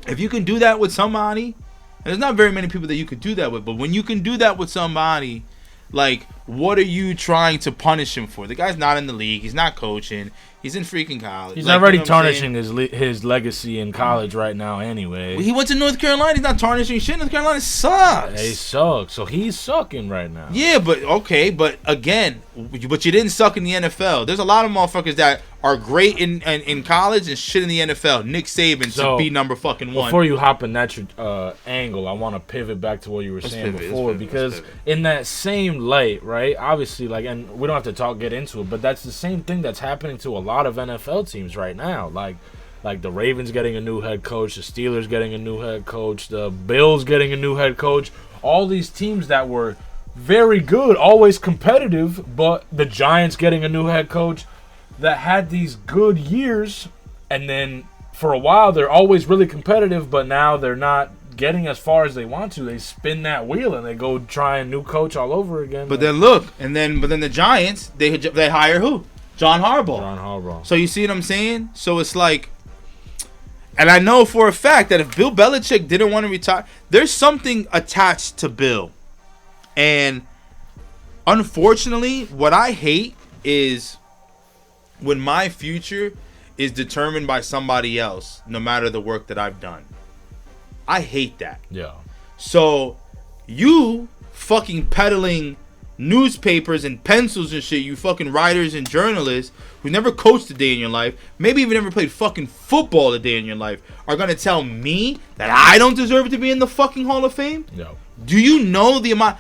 if you can do that with somebody, and there's not very many people that you could do that with, but when you can do that with somebody, like, what are you trying to punish him for? The guy's not in the league. He's not coaching. He's in freaking college. He's already tarnishing his legacy in college right now anyway. Well, he went to North Carolina. He's not tarnishing shit. North Carolina sucks. They suck. So he's sucking right now. Yeah, but okay. But again, but you didn't suck in the NFL. There's a lot of motherfuckers that are great in college and shit in the NFL. Nick Saban to be number fucking one. Before you hop in that angle, I want to pivot back to what you were saying before. Because in that same light, right, obviously, like, and we don't have to get into it, but that's the same thing that's happening to a lot of NFL teams right now. Like the Ravens getting a new head coach, the Steelers getting a new head coach, the Bills getting a new head coach. All these teams that were very good, always competitive, but the Giants getting a new head coach that had these good years, and then for a while they're always really competitive, but now they're not getting as far as they want to. They spin that wheel and they go try a new coach all over again. But then look, but then the Giants, they hire who? John Harbaugh. So you see what I'm saying? So it's like, and I know for a fact that if Bill Belichick didn't want to retire, there's something attached to Bill. And unfortunately, what I hate is when my future is determined by somebody else, no matter the work that I've done. I hate that. Yeah. So you fucking peddling newspapers and pencils and shit, you fucking writers and journalists who never coached a day in your life, maybe even never played fucking football a day in your life, are gonna tell me that I don't deserve to be in the fucking Hall of Fame? No. Do you know the amount?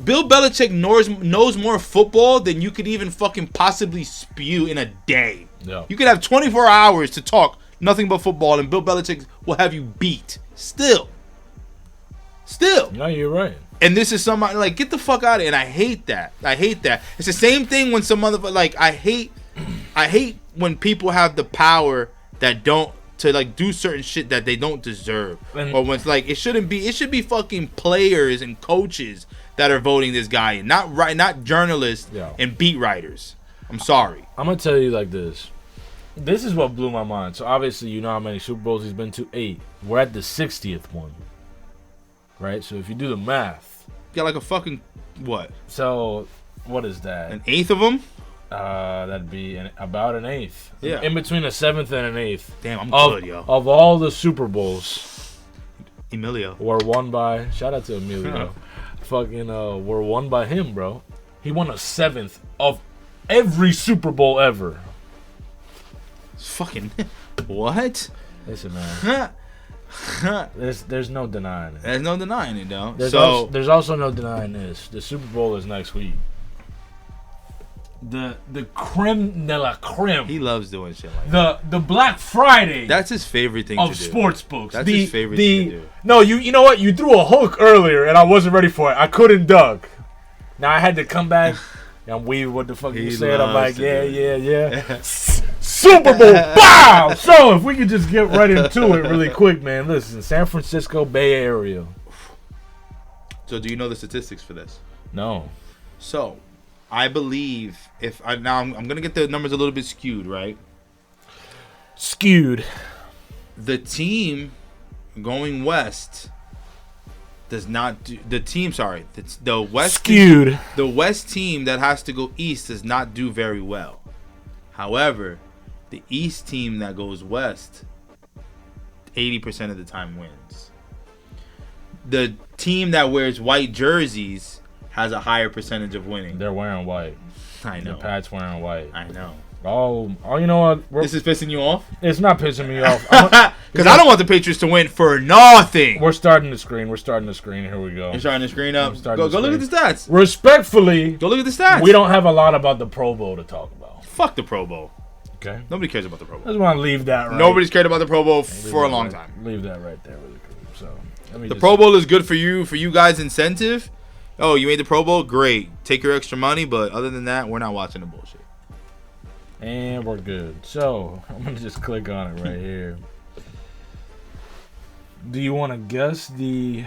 Bill Belichick knows more football than you could even fucking possibly spew in a day. No. You could have 24 hours to talk nothing but football, and Bill Belichick will have you beat. Still. No, you're right. And this is somebody like, get the fuck out of here. And I hate that. It's the same thing when some other, like, I hate when people have the power that don't, to like do certain shit that they don't deserve. Or when it's like, it should be fucking players and coaches that are voting this guy in, not journalists and beat writers. I'm sorry. I'm gonna tell you like this. This is what blew my mind. So obviously, you know how many Super Bowls he's been to? 8. We're at the 60th one, right? So if you do the math, you got like a fucking what? So what is that? An eighth of them? That'd be about an eighth. Yeah. In between a 7th and an 8th. Damn, I'm good, yo. Of all the Super Bowls, Emilio were won by. Shout out to Emilio. Fucking were won by him, bro. He won a 7th of every Super Bowl ever. Fucking what? Listen, man. There's no denying it. There's no denying it, though. There's also no denying this. The Super Bowl is next week. The creme de la creme. He loves doing shit like that. The Black Friday. That's his favorite thing to do. Of sports books. That's his favorite thing to do. No, you know what? You threw a hook earlier and I wasn't ready for it. I couldn't duck. Now I had to come back. I'm weird. What the fuck you said? I'm like, yeah. Super Bowl, bow! So if we could just get right into it really quick, man. Listen, San Francisco Bay Area. So do you know the statistics for this? No. So I believe I'm gonna get the numbers a little bit skewed, right? Skewed. The team going west does not do the west skewed. Team, the west team that has to go east does not do very well. However, the east team that goes west 80% of the time wins. The team that wears white jerseys has a higher percentage of winning. They're wearing white. I know. The Pats wearing white. I know. Oh, you know what? This is pissing you off? It's not pissing me off. Because I don't want the Patriots to win for nothing. We're starting the screen. Here we go. You're starting the screen up? Go look at the stats. Respectfully. Go look at the stats. We don't have a lot about the Pro Bowl to talk about. Fuck the Pro Bowl. Okay. Nobody cares about the Pro Bowl. I just want to leave that right. Nobody's cared about the Pro Bowl for a long time. Leave that right there really quick. So, the Pro Bowl is good for you guys' incentive. Oh, you made the Pro Bowl? Great. Take your extra money, but other than that, we're not watching the bullshit. And we're good. So, I'm going to just click on it right here. Do you want to guess the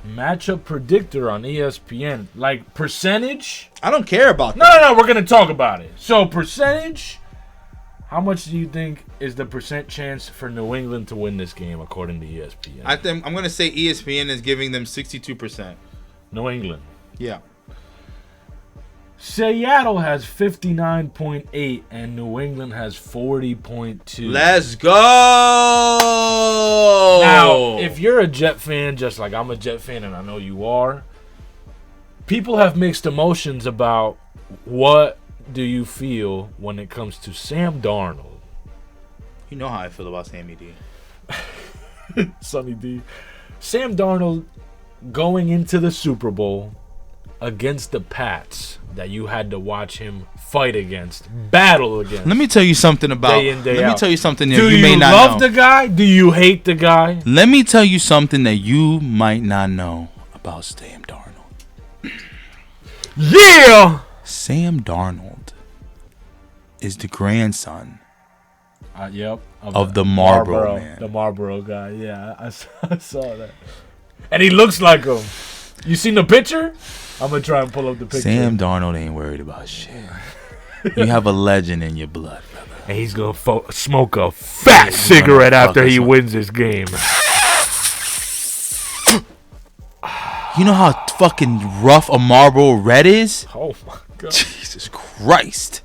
matchup predictor on ESPN? Like, percentage? I don't care about that. No, we're going to talk about it. So, percentage, how much do you think is the percent chance for New England to win this game according to ESPN? I'm going to say ESPN is giving them 62%. New England. Yeah. Seattle has 59.8 and New England has 40.2. Let's go. Now, if you're a Jet fan, just like I'm a Jet fan, and I know you are, people have mixed emotions about what do you feel when it comes to Sam Darnold. You know how I feel about Sammy D. Sonny D. Sam Darnold going into the Super Bowl against the Pats that you had to watch him fight against, battle against. Let me tell you something about. Day in, day let out. me tell you something that Do you may not love know. the guy? Do you hate the guy? Let me tell you something that you might not know about Sam Darnold. Yeah. Sam Darnold is the grandson Yep. of the Marlboro Man. The Marlboro guy. Yeah, I saw that. And he looks like him. You seen the picture? I'm going to try and pull up the picture. Sam Darnold ain't worried about shit. You have a legend in your blood, brother. And he's going to smoke a fat cigarette after he wins this game. You know how fucking rough a Marlboro Red is? Oh, my God. Jesus Christ.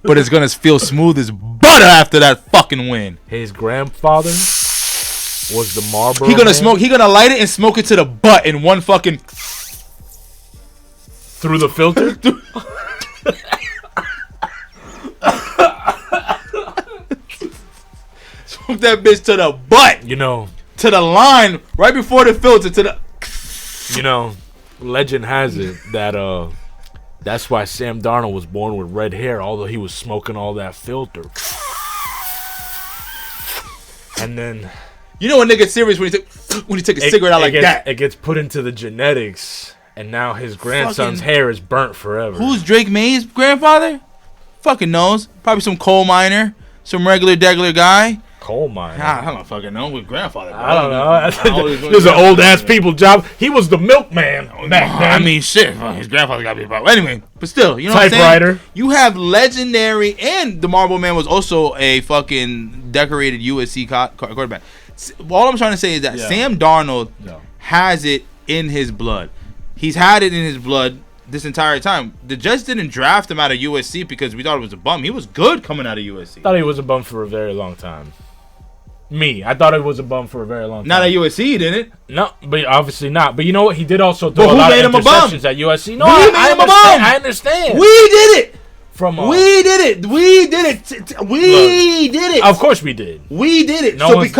But it's going to feel smooth as butter after that fucking win. His grandfather was the Marlboro He gonna Man. smoke. He gonna light it and smoke it to the butt in one fucking Through the filter? smoke that bitch to the butt. You know, To the line right before the filter. To the. legend has it that that's why Sam Darnold was born with red hair, although he was smoking all that filter. And then You know a nigga serious when he took a cigarette out like that. It gets put into the genetics, and now his grandson's hair is burnt forever. Who's Drake May's grandfather? Fucking knows. Probably some coal miner, some regular guy. Coal miner? I don't fucking know who grandfather. I don't know. There's an old ass people job. He was the milkman back then. I mean, shit. His grandfather got to be about. Anyway, but still, you know what I'm Typewriter. saying? You have legendary, and the Marlboro Man was also a fucking decorated USC quarterback. All I'm trying to say is that Sam Darnold has it in his blood. He's had it in his blood this entire time. The Jets didn't draft him out of USC because we thought it was a bum. He was good coming out of USC. Thought he was a bum for a very long time. I thought he was a bum for a very long time. Not at USC, he didn't. No, but obviously not. But you know what? He did also throw But a who lot made of him a bum? interceptions at USC. No, We made I him a understand. bum. I understand. We did it. We did it. We did it. Of course we did. We did it. No one's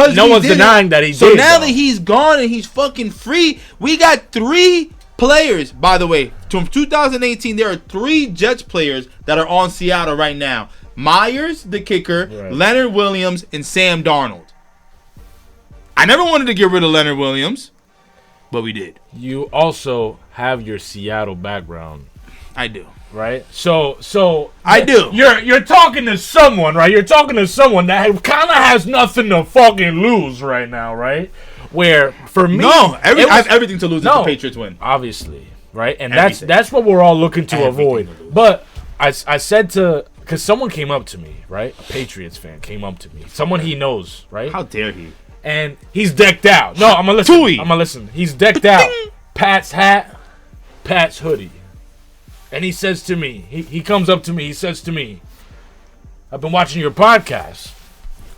denying that he so did. So now though. that he's gone and he's fucking free, we got 3 players. By the way, from 2018, there are 3 Jets players that are on Seattle right now. Myers, the kicker, right. Leonard Williams, and Sam Darnold. I never wanted to get rid of Leonard Williams, but we did. You also have your Seattle background. I do. Right? So I do. You're talking to someone, right? You're talking to someone that kind of has nothing to fucking lose right now, right? Where for me, I have everything to lose if the Patriots win. Obviously, right? And Everything. that's what we're all looking to avoid. to lose. But I said because someone came up to me, right? A Patriots fan came up to me. Someone he knows, right? How dare he? And he's decked out. No, I'm gonna listen. He's decked out. Pat's hat, Pat's hoodie. And he says to me, he comes up to me, he says to me, I've been watching your podcast.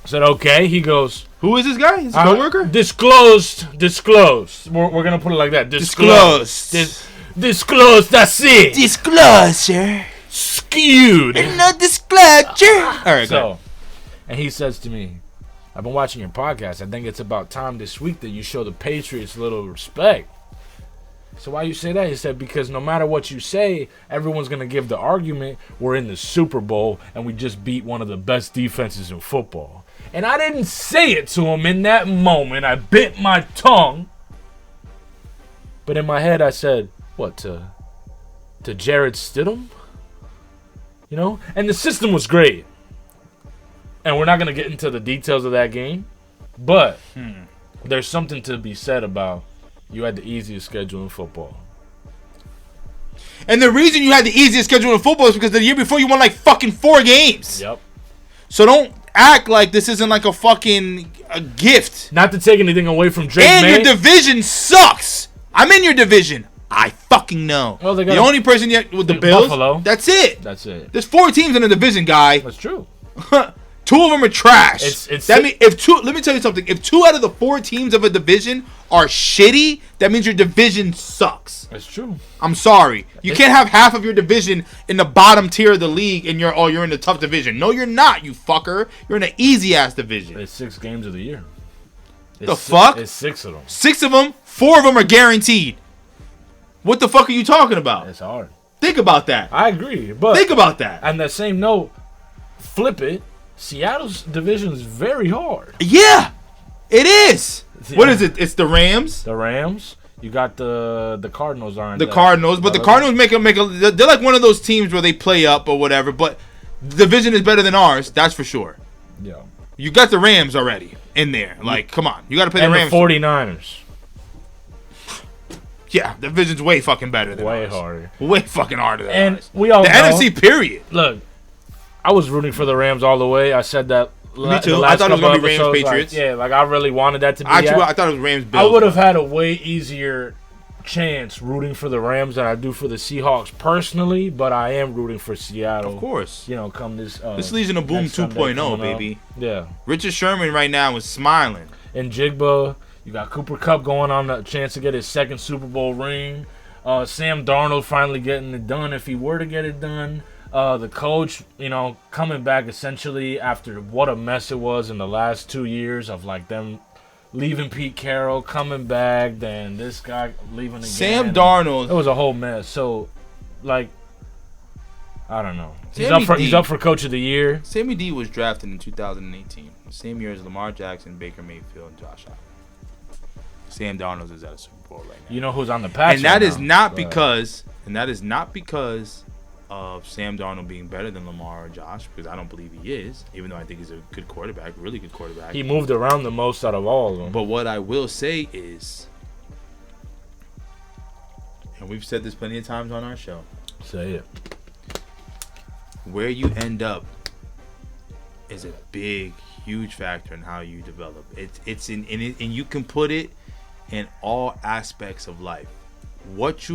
I said, okay. He goes, who is this guy? His coworker? Disclosed. We're going to put it like that. Disclosed. That's it. Disclosure. Skewed. No disclosure. All right, go ahead. And he says to me, I've been watching your podcast. I think it's about time this week that you show the Patriots a little respect. So why you say that? He said, because no matter what you say, everyone's going to give the argument we're in the Super Bowl and we just beat one of the best defenses in football. And I didn't say it to him in that moment. I bit my tongue. But in my head, I said, what, to Jared Stidham? You know? And the system was great. And we're not going to get into the details of that game. But there's something to be said about you had the easiest schedule in football. And the reason you had the easiest schedule in football is because the year before you won like fucking 4 games. Yep. So don't act like this isn't like a fucking gift. Not to take anything away from Drake And May. your division sucks. I'm in your division. I fucking know. Well, the only person yet with the Bills, Buffalo. That's it. That's it. There's 4 teams in the division, guy. That's true. 2 of them are trash. Let me tell you something. If 2 out of the 4 teams of a division are shitty, that means your division sucks. That's true. I'm sorry. You can't have half of your division in the bottom tier of the league and you're in the tough division. No, you're not, you fucker. You're in an easy ass division. It's 6 games of the year. Fuck? It's 6 of them. 6 of them, 4 of them are guaranteed. What the fuck are you talking about? It's hard. Think about that. I agree, but think about that. On that same note, flip it. Seattle's division is very hard. Yeah, it is. Yeah. What is it? It's the Rams. The Rams. You got the Cardinals aren't the Cardinals, but the Cardinals make a. They're like one of those teams where they play up or whatever. But the division is better than ours. That's for sure. Yeah. You got the Rams already in there. Like, come on, you got to play the Rams. The 49ers. Yeah, the division's way fucking better than way ours. harder. Way fucking harder than and ours. We all the know, NFC period. Look, I was rooting for the Rams all the way. I said that. Me too. I thought it was going to be Rams Patriots. I really wanted that to be. Actually, I thought it was Rams Bills. I would have had a way easier chance rooting for the Rams than I do for the Seahawks personally, but I am rooting for Seattle. Of course. Come this. This Legion of Boom 2.0, baby. Yeah. Richard Sherman right now is smiling. And Jigba, you got Cooper Kupp going on a chance to get his 2nd Super Bowl ring. Sam Darnold finally getting it done if he were to get it done. The coach, coming back essentially after what a mess it was in the last 2 years of like them leaving Pete Carroll, coming back, then this guy leaving again. Sam Darnold. It was a whole mess. So, like, I don't know. He's up for Coach of the Year. Sammy D was drafted in 2018, the same year as Lamar Jackson, Baker Mayfield, and Josh Allen. Sam Darnold is at a Super Bowl right now. You know who's on the patch? And that is not because of Sam Darnold being better than Lamar or Josh, because I don't believe he is, even though I think he's a good quarterback, really good quarterback. He moved around the most out of all of them. But what I will say is, and we've said this plenty of times on our show. Say it. Where you end up is a big, huge factor in how you develop. It's in it, and you can put it in all aspects of life. What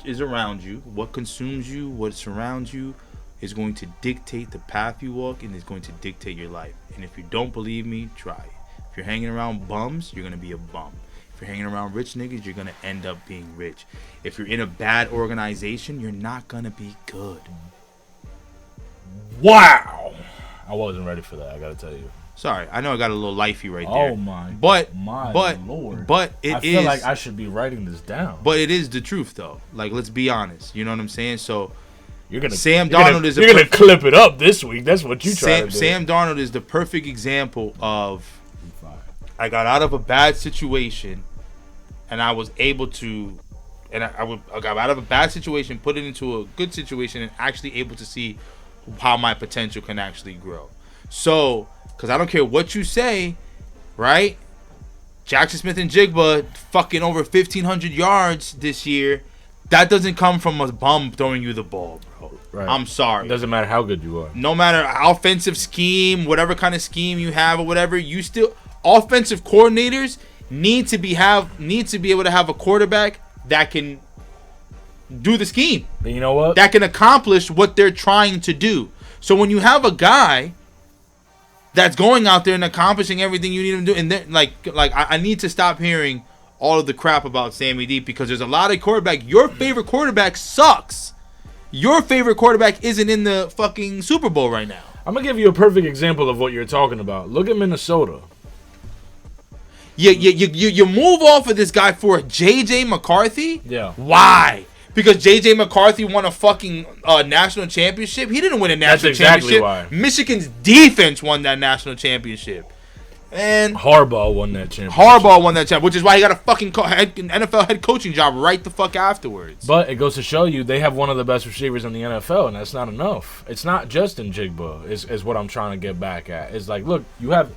is around you, what consumes you, what surrounds you, is going to dictate the path you walk and is going to dictate your life. And if you don't believe me, try it. If you're hanging around bums, you're going to be a bum. If you're hanging around rich niggas, you're going to end up being rich. If you're in a bad organization, you're not going to be good. Wow. I wasn't ready for that, I got to tell you. Sorry, I know I got a little lifey right there. Oh my Lord. But I feel like I should be writing this down. But it is the truth though. Like, let's be honest. You know what I'm saying? So Sam Darnold is you're gonna clip it up this week. That's what you try to do. Sam Darnold is the perfect example of I got out of a bad situation and I was able to I got out of a bad situation, put it into a good situation, and actually able to see how my potential can actually grow. So, because I don't care what you say, right? Jackson Smith and Jigba fucking over 1,500 yards this year. That doesn't come from a bum throwing you the ball, bro. Right. I'm sorry. It doesn't matter how good you are. No matter offensive scheme, whatever kind of scheme you have or whatever, you still offensive coordinators need to be able to have a quarterback that can do the scheme. And you know what? That can accomplish what they're trying to do. So when you have a guy that's going out there and accomplishing everything you need him to do, and then I need to stop hearing all of the crap about Sammy D, because there's a lot of quarterback. Your favorite quarterback sucks. Your favorite quarterback isn't in the fucking Super Bowl right now. I'm gonna give you a perfect example of what you're talking about. Look at Minnesota. You move off of this guy for J.J. McCarthy? Yeah. Why? Because J.J. McCarthy won a fucking national championship? He didn't win a national championship. Why. Michigan's defense won that national championship. And Harbaugh won that championship. Which is why he got a fucking NFL head coaching job right the fuck afterwards. But it goes to show you they have one of the best receivers in the NFL, and that's not enough. It's not just in Jigba, is what I'm trying to get back at. It's like, look, you have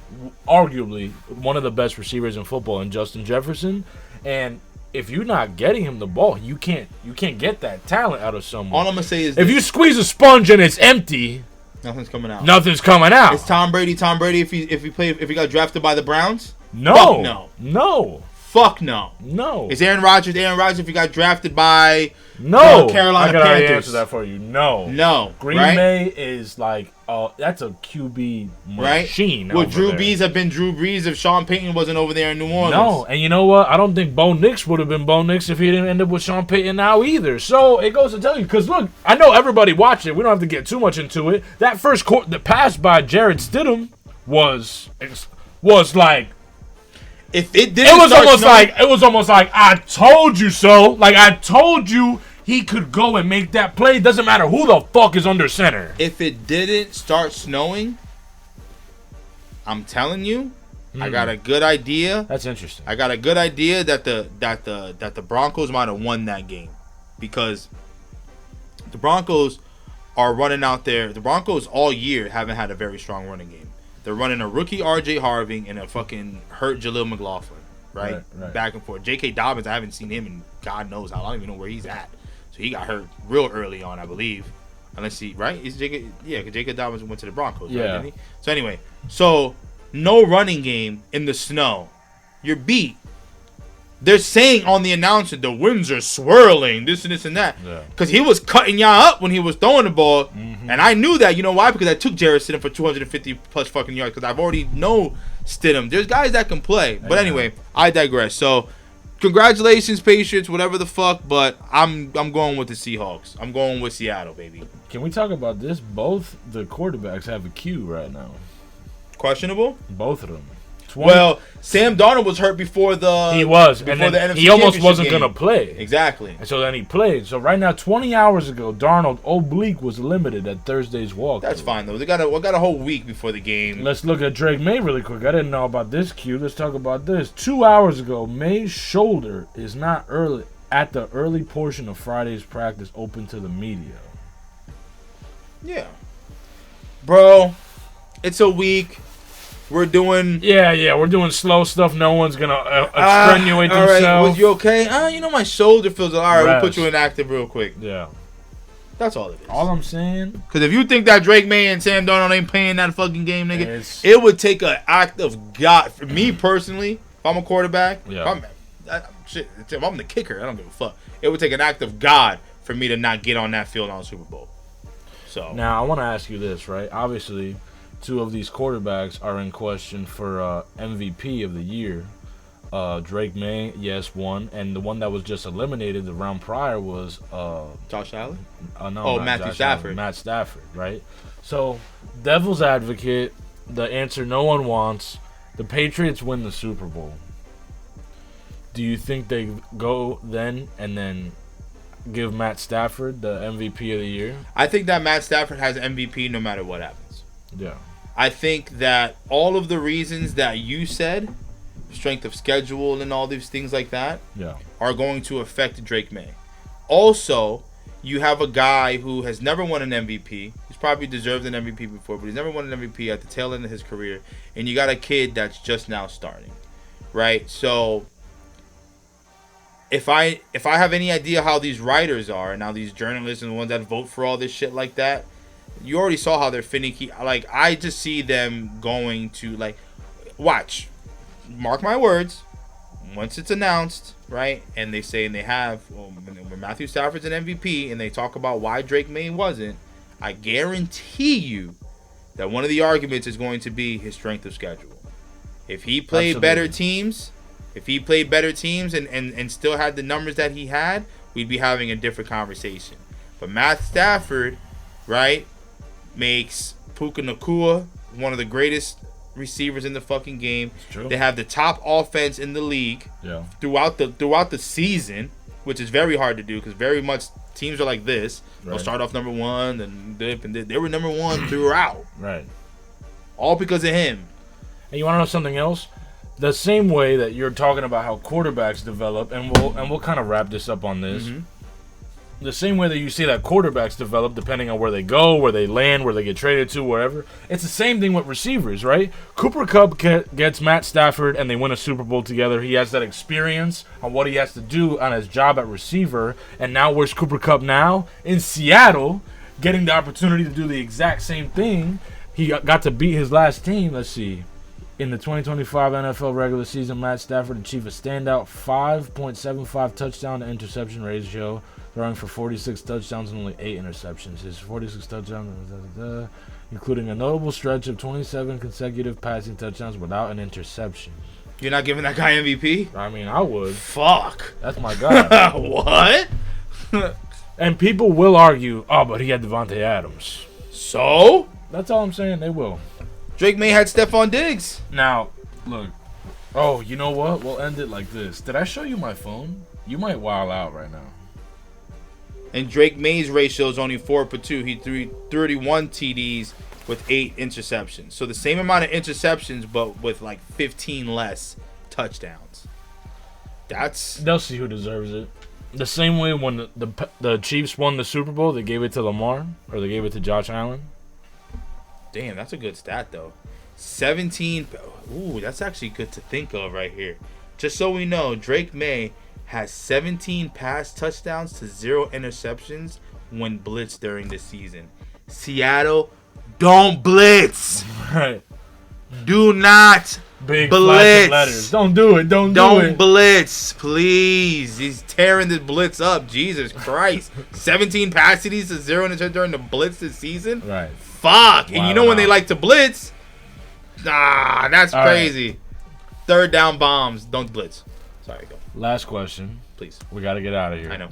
arguably one of the best receivers in football in Justin Jefferson, and if you're not getting him the ball, you can't get that talent out of someone. All I'm gonna say is if you squeeze a sponge and it's empty, nothing's coming out. It's Tom Brady if he got drafted by the Browns? No. Fuck no. No. Is Aaron Rodgers if he got drafted by Carolina I gotta Panthers? answer that for you. No. Green Bay is like, that's a QB machine. Would Drew Brees have been Drew Brees if Sean Payton wasn't over there in New Orleans? No, and you know what? I don't think Bo Nix would have been Bo Nix if he didn't end up with Sean Payton now either. So it goes to tell you, because look, I know everybody watched it. We don't have to get too much into it. That first the pass by Jarrett Stidham was like. If it didn't, it was almost like I told you so. Like I told you he could go and make that play. Doesn't matter who the fuck is under center. If it didn't start snowing, I'm telling you, I got a good idea. That's interesting. I got a good idea that the Broncos might have won that game, because the Broncos are running out there. The Broncos all year haven't had a very strong running game. They're running a rookie R.J. Harving and a fucking hurt Jaleel McLaughlin, right? Back and forth. J.K. Dobbins, I haven't seen him in God knows how. I don't even know where he's at. So he got hurt real early on, I believe. Unless he, right? Is J.K. Yeah, because J.K. Dobbins went to the Broncos, right? Didn't he? So anyway, no running game in the snow. You're beat. They're saying on the announcer, the winds are swirling, this and this and that. Because he was cutting y'all up when he was throwing the ball. Mm-hmm. And I knew that. You know why? Because I took Jarrett Stidham for 250 plus fucking yards. Because I've already know Stidham. There's guys that can play. But anyway, I digress. So, congratulations, Patriots, whatever the fuck. But I'm going with the Seahawks. I'm going with Seattle, baby. Can we talk about this? Both the quarterbacks have a Q right now. Questionable? Both of them. Well, Sam Darnold was hurt before the he almost wasn't going to play. Exactly. And so then he played. So right now, 20 hours ago, Darnold oblique was limited at Thursday's walk. That's fine though. We got a whole week before the game. Let's look at Drake May really quick. I didn't know about this cue. Let's talk about this. 2 hours ago, May's shoulder is not early at the early portion of Friday's practice open to the media. Yeah, bro, it's a week. We're doing... we're doing slow stuff. No one's going to extenuate themselves. All right, was you okay? My shoulder feels... All right, we'll put you in active real quick. Yeah. That's all it is. All I'm saying... Because if you think that Drake May and Sam Darnold ain't playing that fucking game, nigga, it would take an act of God. For me personally, if I'm a quarterback, if I'm the kicker, I don't give a fuck. It would take an act of God for me to not get on that field on the Super Bowl. So now, I want to ask you this, right? Obviously... Two of these quarterbacks are in question for MVP of the year. Drake May, yes, won. And the one that was just eliminated the round prior was... Josh Allen? Matthew Stafford. Allen, Matt Stafford, right? So, devil's advocate, the answer no one wants. The Patriots win the Super Bowl. Do you think they go then and then give Matt Stafford the MVP of the year? I think that Matt Stafford has MVP no matter what happens. Yeah. I think that all of the reasons that you said, strength of schedule and all these things like that, are going to affect Drake May. Also, you have a guy who has never won an MVP. He's probably deserved an MVP before, but he's never won an MVP at the tail end of his career. And you got a kid that's just now starting, right? So if I have any idea how these writers are, and now these journalists and the ones that vote for all this shit like that, you already saw how they're finicky. Like, I just see them going to, like, watch. Mark my words. Once it's announced, right, and they say, and they have, when Matthew Stafford's an MVP, and they talk about why Drake May wasn't, I guarantee you that one of the arguments is going to be his strength of schedule. If he played better teams, and still had the numbers that he had, we'd be having a different conversation. But Matt Stafford, right, makes Puka Nacua one of the greatest receivers in the fucking game. They have the top offense in the league throughout the season, which is very hard to do because very much teams are like this. They'll start off number one, then dip, and they were number one throughout. Right. All because of him. And you want to know something else? The same way that you're talking about how quarterbacks develop, and we'll kind of wrap this up on this. Mm-hmm. The same way that you see that quarterbacks develop depending on where they go, where they land, where they get traded to, wherever. It's the same thing with receivers, right? Cooper Kupp gets Matt Stafford and they win a Super Bowl together. He has that experience on what he has to do on his job at receiver. And now where's Cooper Kupp now? In Seattle, getting the opportunity to do the exact same thing. He got to beat his last team. Let's see. In the 2025 NFL regular season, Matt Stafford achieved a standout 5.75 touchdown to interception ratio, throwing for 46 touchdowns and only 8 interceptions. His 46 touchdowns, including a notable stretch of 27 consecutive passing touchdowns without an interception. You're not giving that guy MVP? I mean, I would. Fuck. That's my guy. What? And people will argue, oh, but he had Devontae Adams. So? That's all I'm saying. They will. Drake May had Stephon Diggs. Now, look. Oh, you know what? We'll end it like this. Did I show you my phone? You might wild out right now. And Drake May's ratio is only 4 per 2. He threw 31 TDs with 8 interceptions. So the same amount of interceptions, but with like 15 less touchdowns. They'll see who deserves it. The same way when the Chiefs won the Super Bowl, they gave it to Lamar, or they gave it to Josh Allen. Damn, that's a good stat, though. 17. Ooh, that's actually good to think of right here. Just so we know, Drake May has 17 pass touchdowns to 0 interceptions when blitzed during the season. Seattle, don't blitz. Right. Do not Big blitz. Letters. Don't do it. Don't blitz, please. He's tearing the blitz up. Jesus Christ. 17 pass TDs to 0 interceptions during the blitz this season? Right. Fuck. And you know when they like to blitz? Nah, that's all crazy. Right. Third down bombs. Don't blitz. Sorry, go. Last question. Please. We got to get out of here. I know.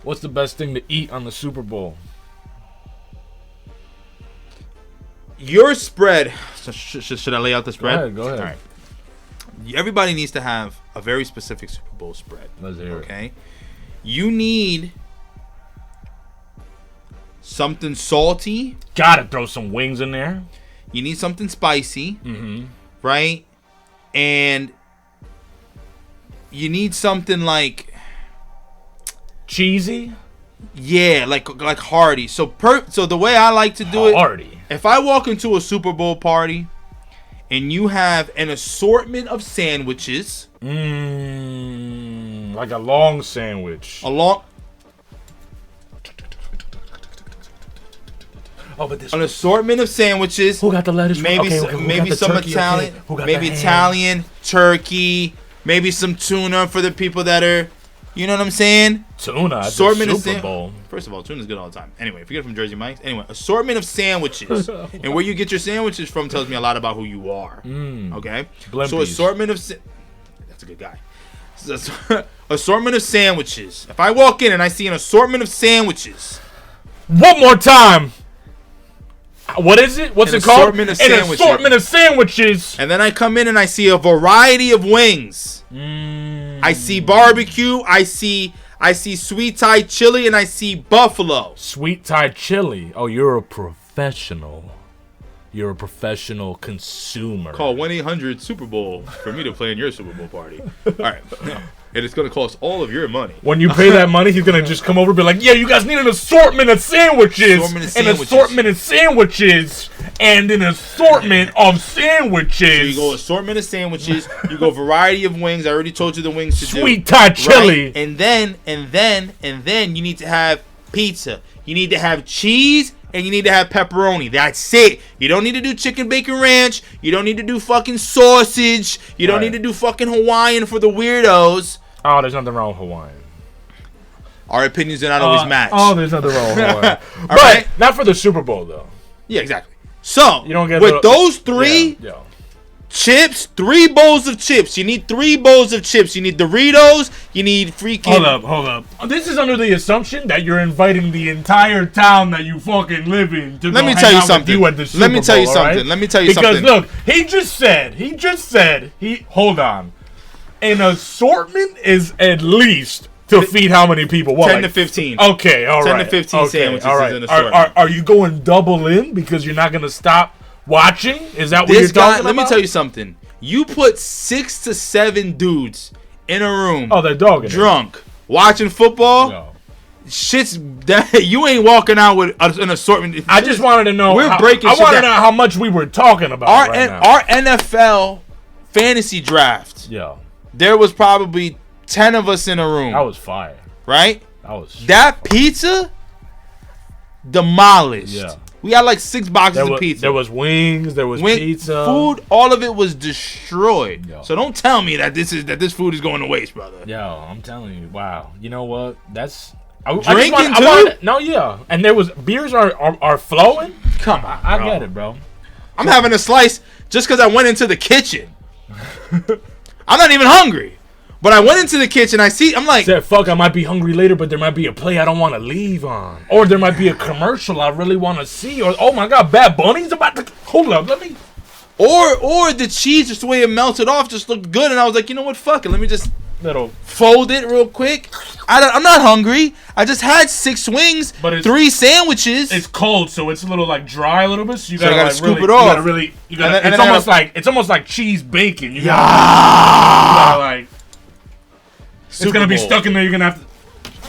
What's the best thing to eat on the Super Bowl? Your spread. Should I lay out the spread? Go ahead. All right. Everybody needs to have a very specific Super Bowl spread. Let's hear it. Okay. You need something salty. Gotta throw some wings in there. You need something spicy. Mm-hmm. Right? And you need something like cheesy. Yeah, like hearty. So the way I like to do hearty. If I walk into a Super Bowl party and you have an assortment of sandwiches, like a long sandwich. An assortment of sandwiches. Who got the lettuce? Maybe some Italian. Maybe Italian, turkey. Maybe some tuna for the people that are, you know what I'm saying? Tuna. Assortment of Super Bowl. First of all, tuna's good all the time. Anyway, if you get it from Jersey Mike's. Anyway, assortment of sandwiches. And where you get your sandwiches from tells me a lot about who you are. Okay? Blimpies. So assortment of... That's a good guy. Assortment of sandwiches. If I walk in and I see an assortment of sandwiches... One more time. What is it? What's it called? An assortment of sandwiches. And then I come in and I see a variety of wings. I see barbecue. I see sweet Thai chili, and I see buffalo. Sweet Thai chili. Oh, you're a professional. You're a professional consumer. Call 1-800-SUPERBOWL for me to play in your Super Bowl party. All right. And it's going to cost all of your money. When you pay that money, he's going to just come over and be like, yeah, you guys need an assortment of sandwiches. An assortment of sandwiches. And an assortment of sandwiches. So you go assortment of sandwiches. You go variety of wings. I already told you the wings to do. Sweet Thai chili. Right? And then you need to have pizza. You need to have cheese. And you need to have pepperoni. That's it. You don't need to do chicken bacon ranch. You don't need to do fucking sausage. You don't need to do fucking Hawaiian for the weirdos. Oh, there's nothing wrong with Hawaiian. Our opinions do not always match. Oh, there's nothing wrong with Hawaiian. But not for the Super Bowl, though. Yeah, exactly. So, you don't get with those three chips, 3 bowls of chips. You need 3 bowls of chips. You need Doritos. You need freaking... Hold up. This is under the assumption that you're inviting the entire town that you fucking live in to Let me tell you something. Let me tell you something. Because look, he just said, hold on. An assortment is at least to feed how many people? What, 10 to 15. Okay, all right. 10 to 15 sandwiches is an assortment. Are you going double in because you're not going to stop watching? Is that what you're talking about? Let me tell you something. You put 6 to 7 dudes in a room. Oh, they're dogging drunk, watching football. No. Shit's that you ain't walking out with an assortment. I just wanted to know. I wanted to know how much we were talking about our NFL fantasy draft. Yeah. There was probably 10 of us in a room. That was fire. Right? That pizza demolished. Yeah. We had like 6 boxes of pizza. There was wings. There was pizza. Food. All of it was destroyed. Yo. So don't tell me that this food is going to waste, brother. Yo, I'm telling you. Wow. You know what? That's drinking too. No, yeah. And there was beers are flowing. Come on, I get it, bro. I'm having a slice just because I went into the kitchen. I'm not even hungry. But I went into the kitchen. I'm like, said, fuck, I might be hungry later, but there might be a play I don't want to leave on. Or there might be a commercial I really want to see. Or, oh my God, Bad Bunny's about to, hold up, let me. Or the cheese, just the way it melted off, just looked good. And I was like, you know what, fuck it. Let me just fold it real quick. I'm not hungry. I just had 6 wings, but 3 sandwiches. It's cold, so it's a little like dry a little bit. So you gotta, like, scoop really, it off. You gotta, it's almost like cheese bacon. You gotta like. It's going to be stuck in there. You're going to have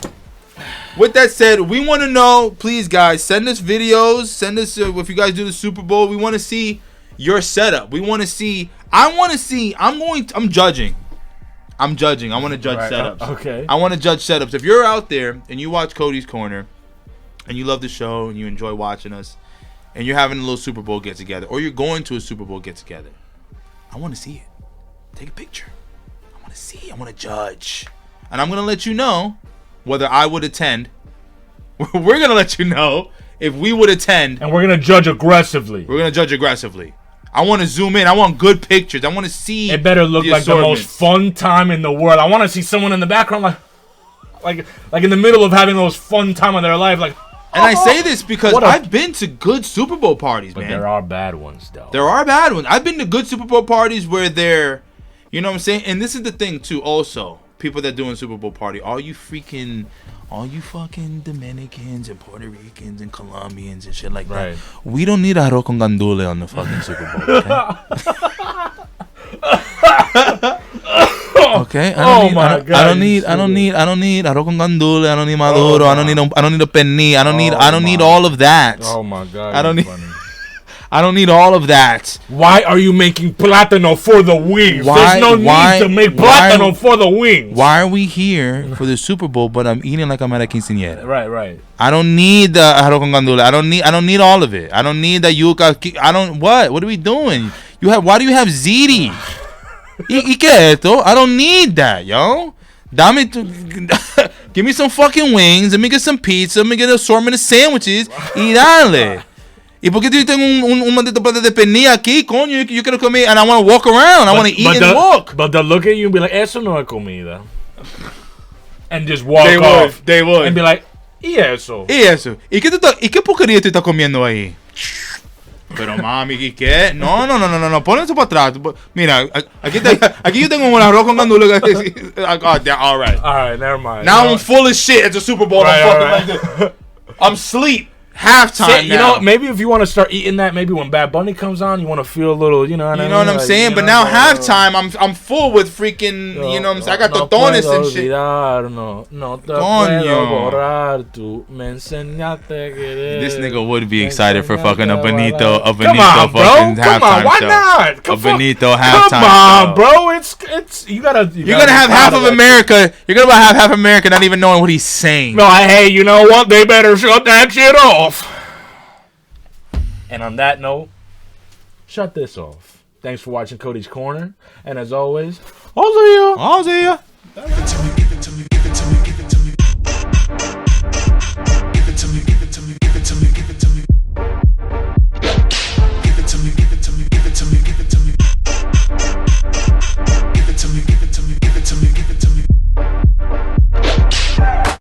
to... With that said, we want to know, please, guys, send us videos. Send us, if you guys do the Super Bowl, we want to see your setup. We want to see... I'm judging. I want to judge setups. Okay. I want to judge setups. If you're out there and you watch Cody's Corner and you love the show and you enjoy watching us and you're having a little Super Bowl get-together or you're going to a Super Bowl get-together, I want to see it. Take a picture. I want to see. I want to judge. And I'm going to let you know whether I would attend. We're going to let you know if we would attend. And we're going to judge aggressively. I want to zoom in. I want good pictures. I want to see. It better look like the most fun time in the world. I want to see someone in the background like in the middle of having the most fun time of their life. Like, and I say this because I've been to good Super Bowl parties, man. But there are bad ones, though. There are bad ones. I've been to good Super Bowl parties where they're, you know what I'm saying? And this is the thing, too, also. People that doing Super Bowl party, all you fucking Dominicans and Puerto Ricans and Colombians and shit like that. We don't need arroz con gandule on the fucking Super Bowl, okay? Okay? I don't need arroz con gandule. I don't need maduro. I don't need a pernil. I don't need all of that. Oh my God! I don't need all of that. Why are you making plátano for the wings? There's no need to make plátano for the wings. Why are we here for the Super Bowl, but I'm eating like I'm at a quinceañera? Right. I don't need the arroz con gandula. I don't need all of it. I don't need the yuca. What are we doing? Why do you have ziti? ¿Y qué esto? I don't need that, yo. Give me some fucking wings. Let me get some pizza. Let me get an assortment of sandwiches. Y dale. ¿Y por qué yo tengo un maldito plato de pernil aquí, coño? Yo quiero comer, and I want to walk around. I want to eat and walk. But they'll look at you and be like, eso no es comida. And just walk off. They would. And be like, ¿y eso? ¿Y qué porquería tú estás comiendo ahí? Pero mami, ¿y qué? No. Pon eso para atrás. Mira, aquí yo tengo un arroz con gandules. All right, never mind. Now I'm full of shit at the Super Bowl. I'm fucking like this. I'm asleep. Halftime. You know, maybe if you want to start eating that, maybe when Bad Bunny comes on, you want to feel a little, you know what I'm saying? But now halftime, I'm full with freaking, you know what I'm saying? I got totones and shit. This nigga would be excited for fucking a Benito fucking halftime why show. Not? A Benito halftime Come on, show. bro. It's you're gonna have half of America. You're gonna have half America not even knowing what he's saying. No, hey, you know what? They better shut that shit off. And on that note, shut this off. Thanks for watching Cody's Corner. And as always, I'll see ya.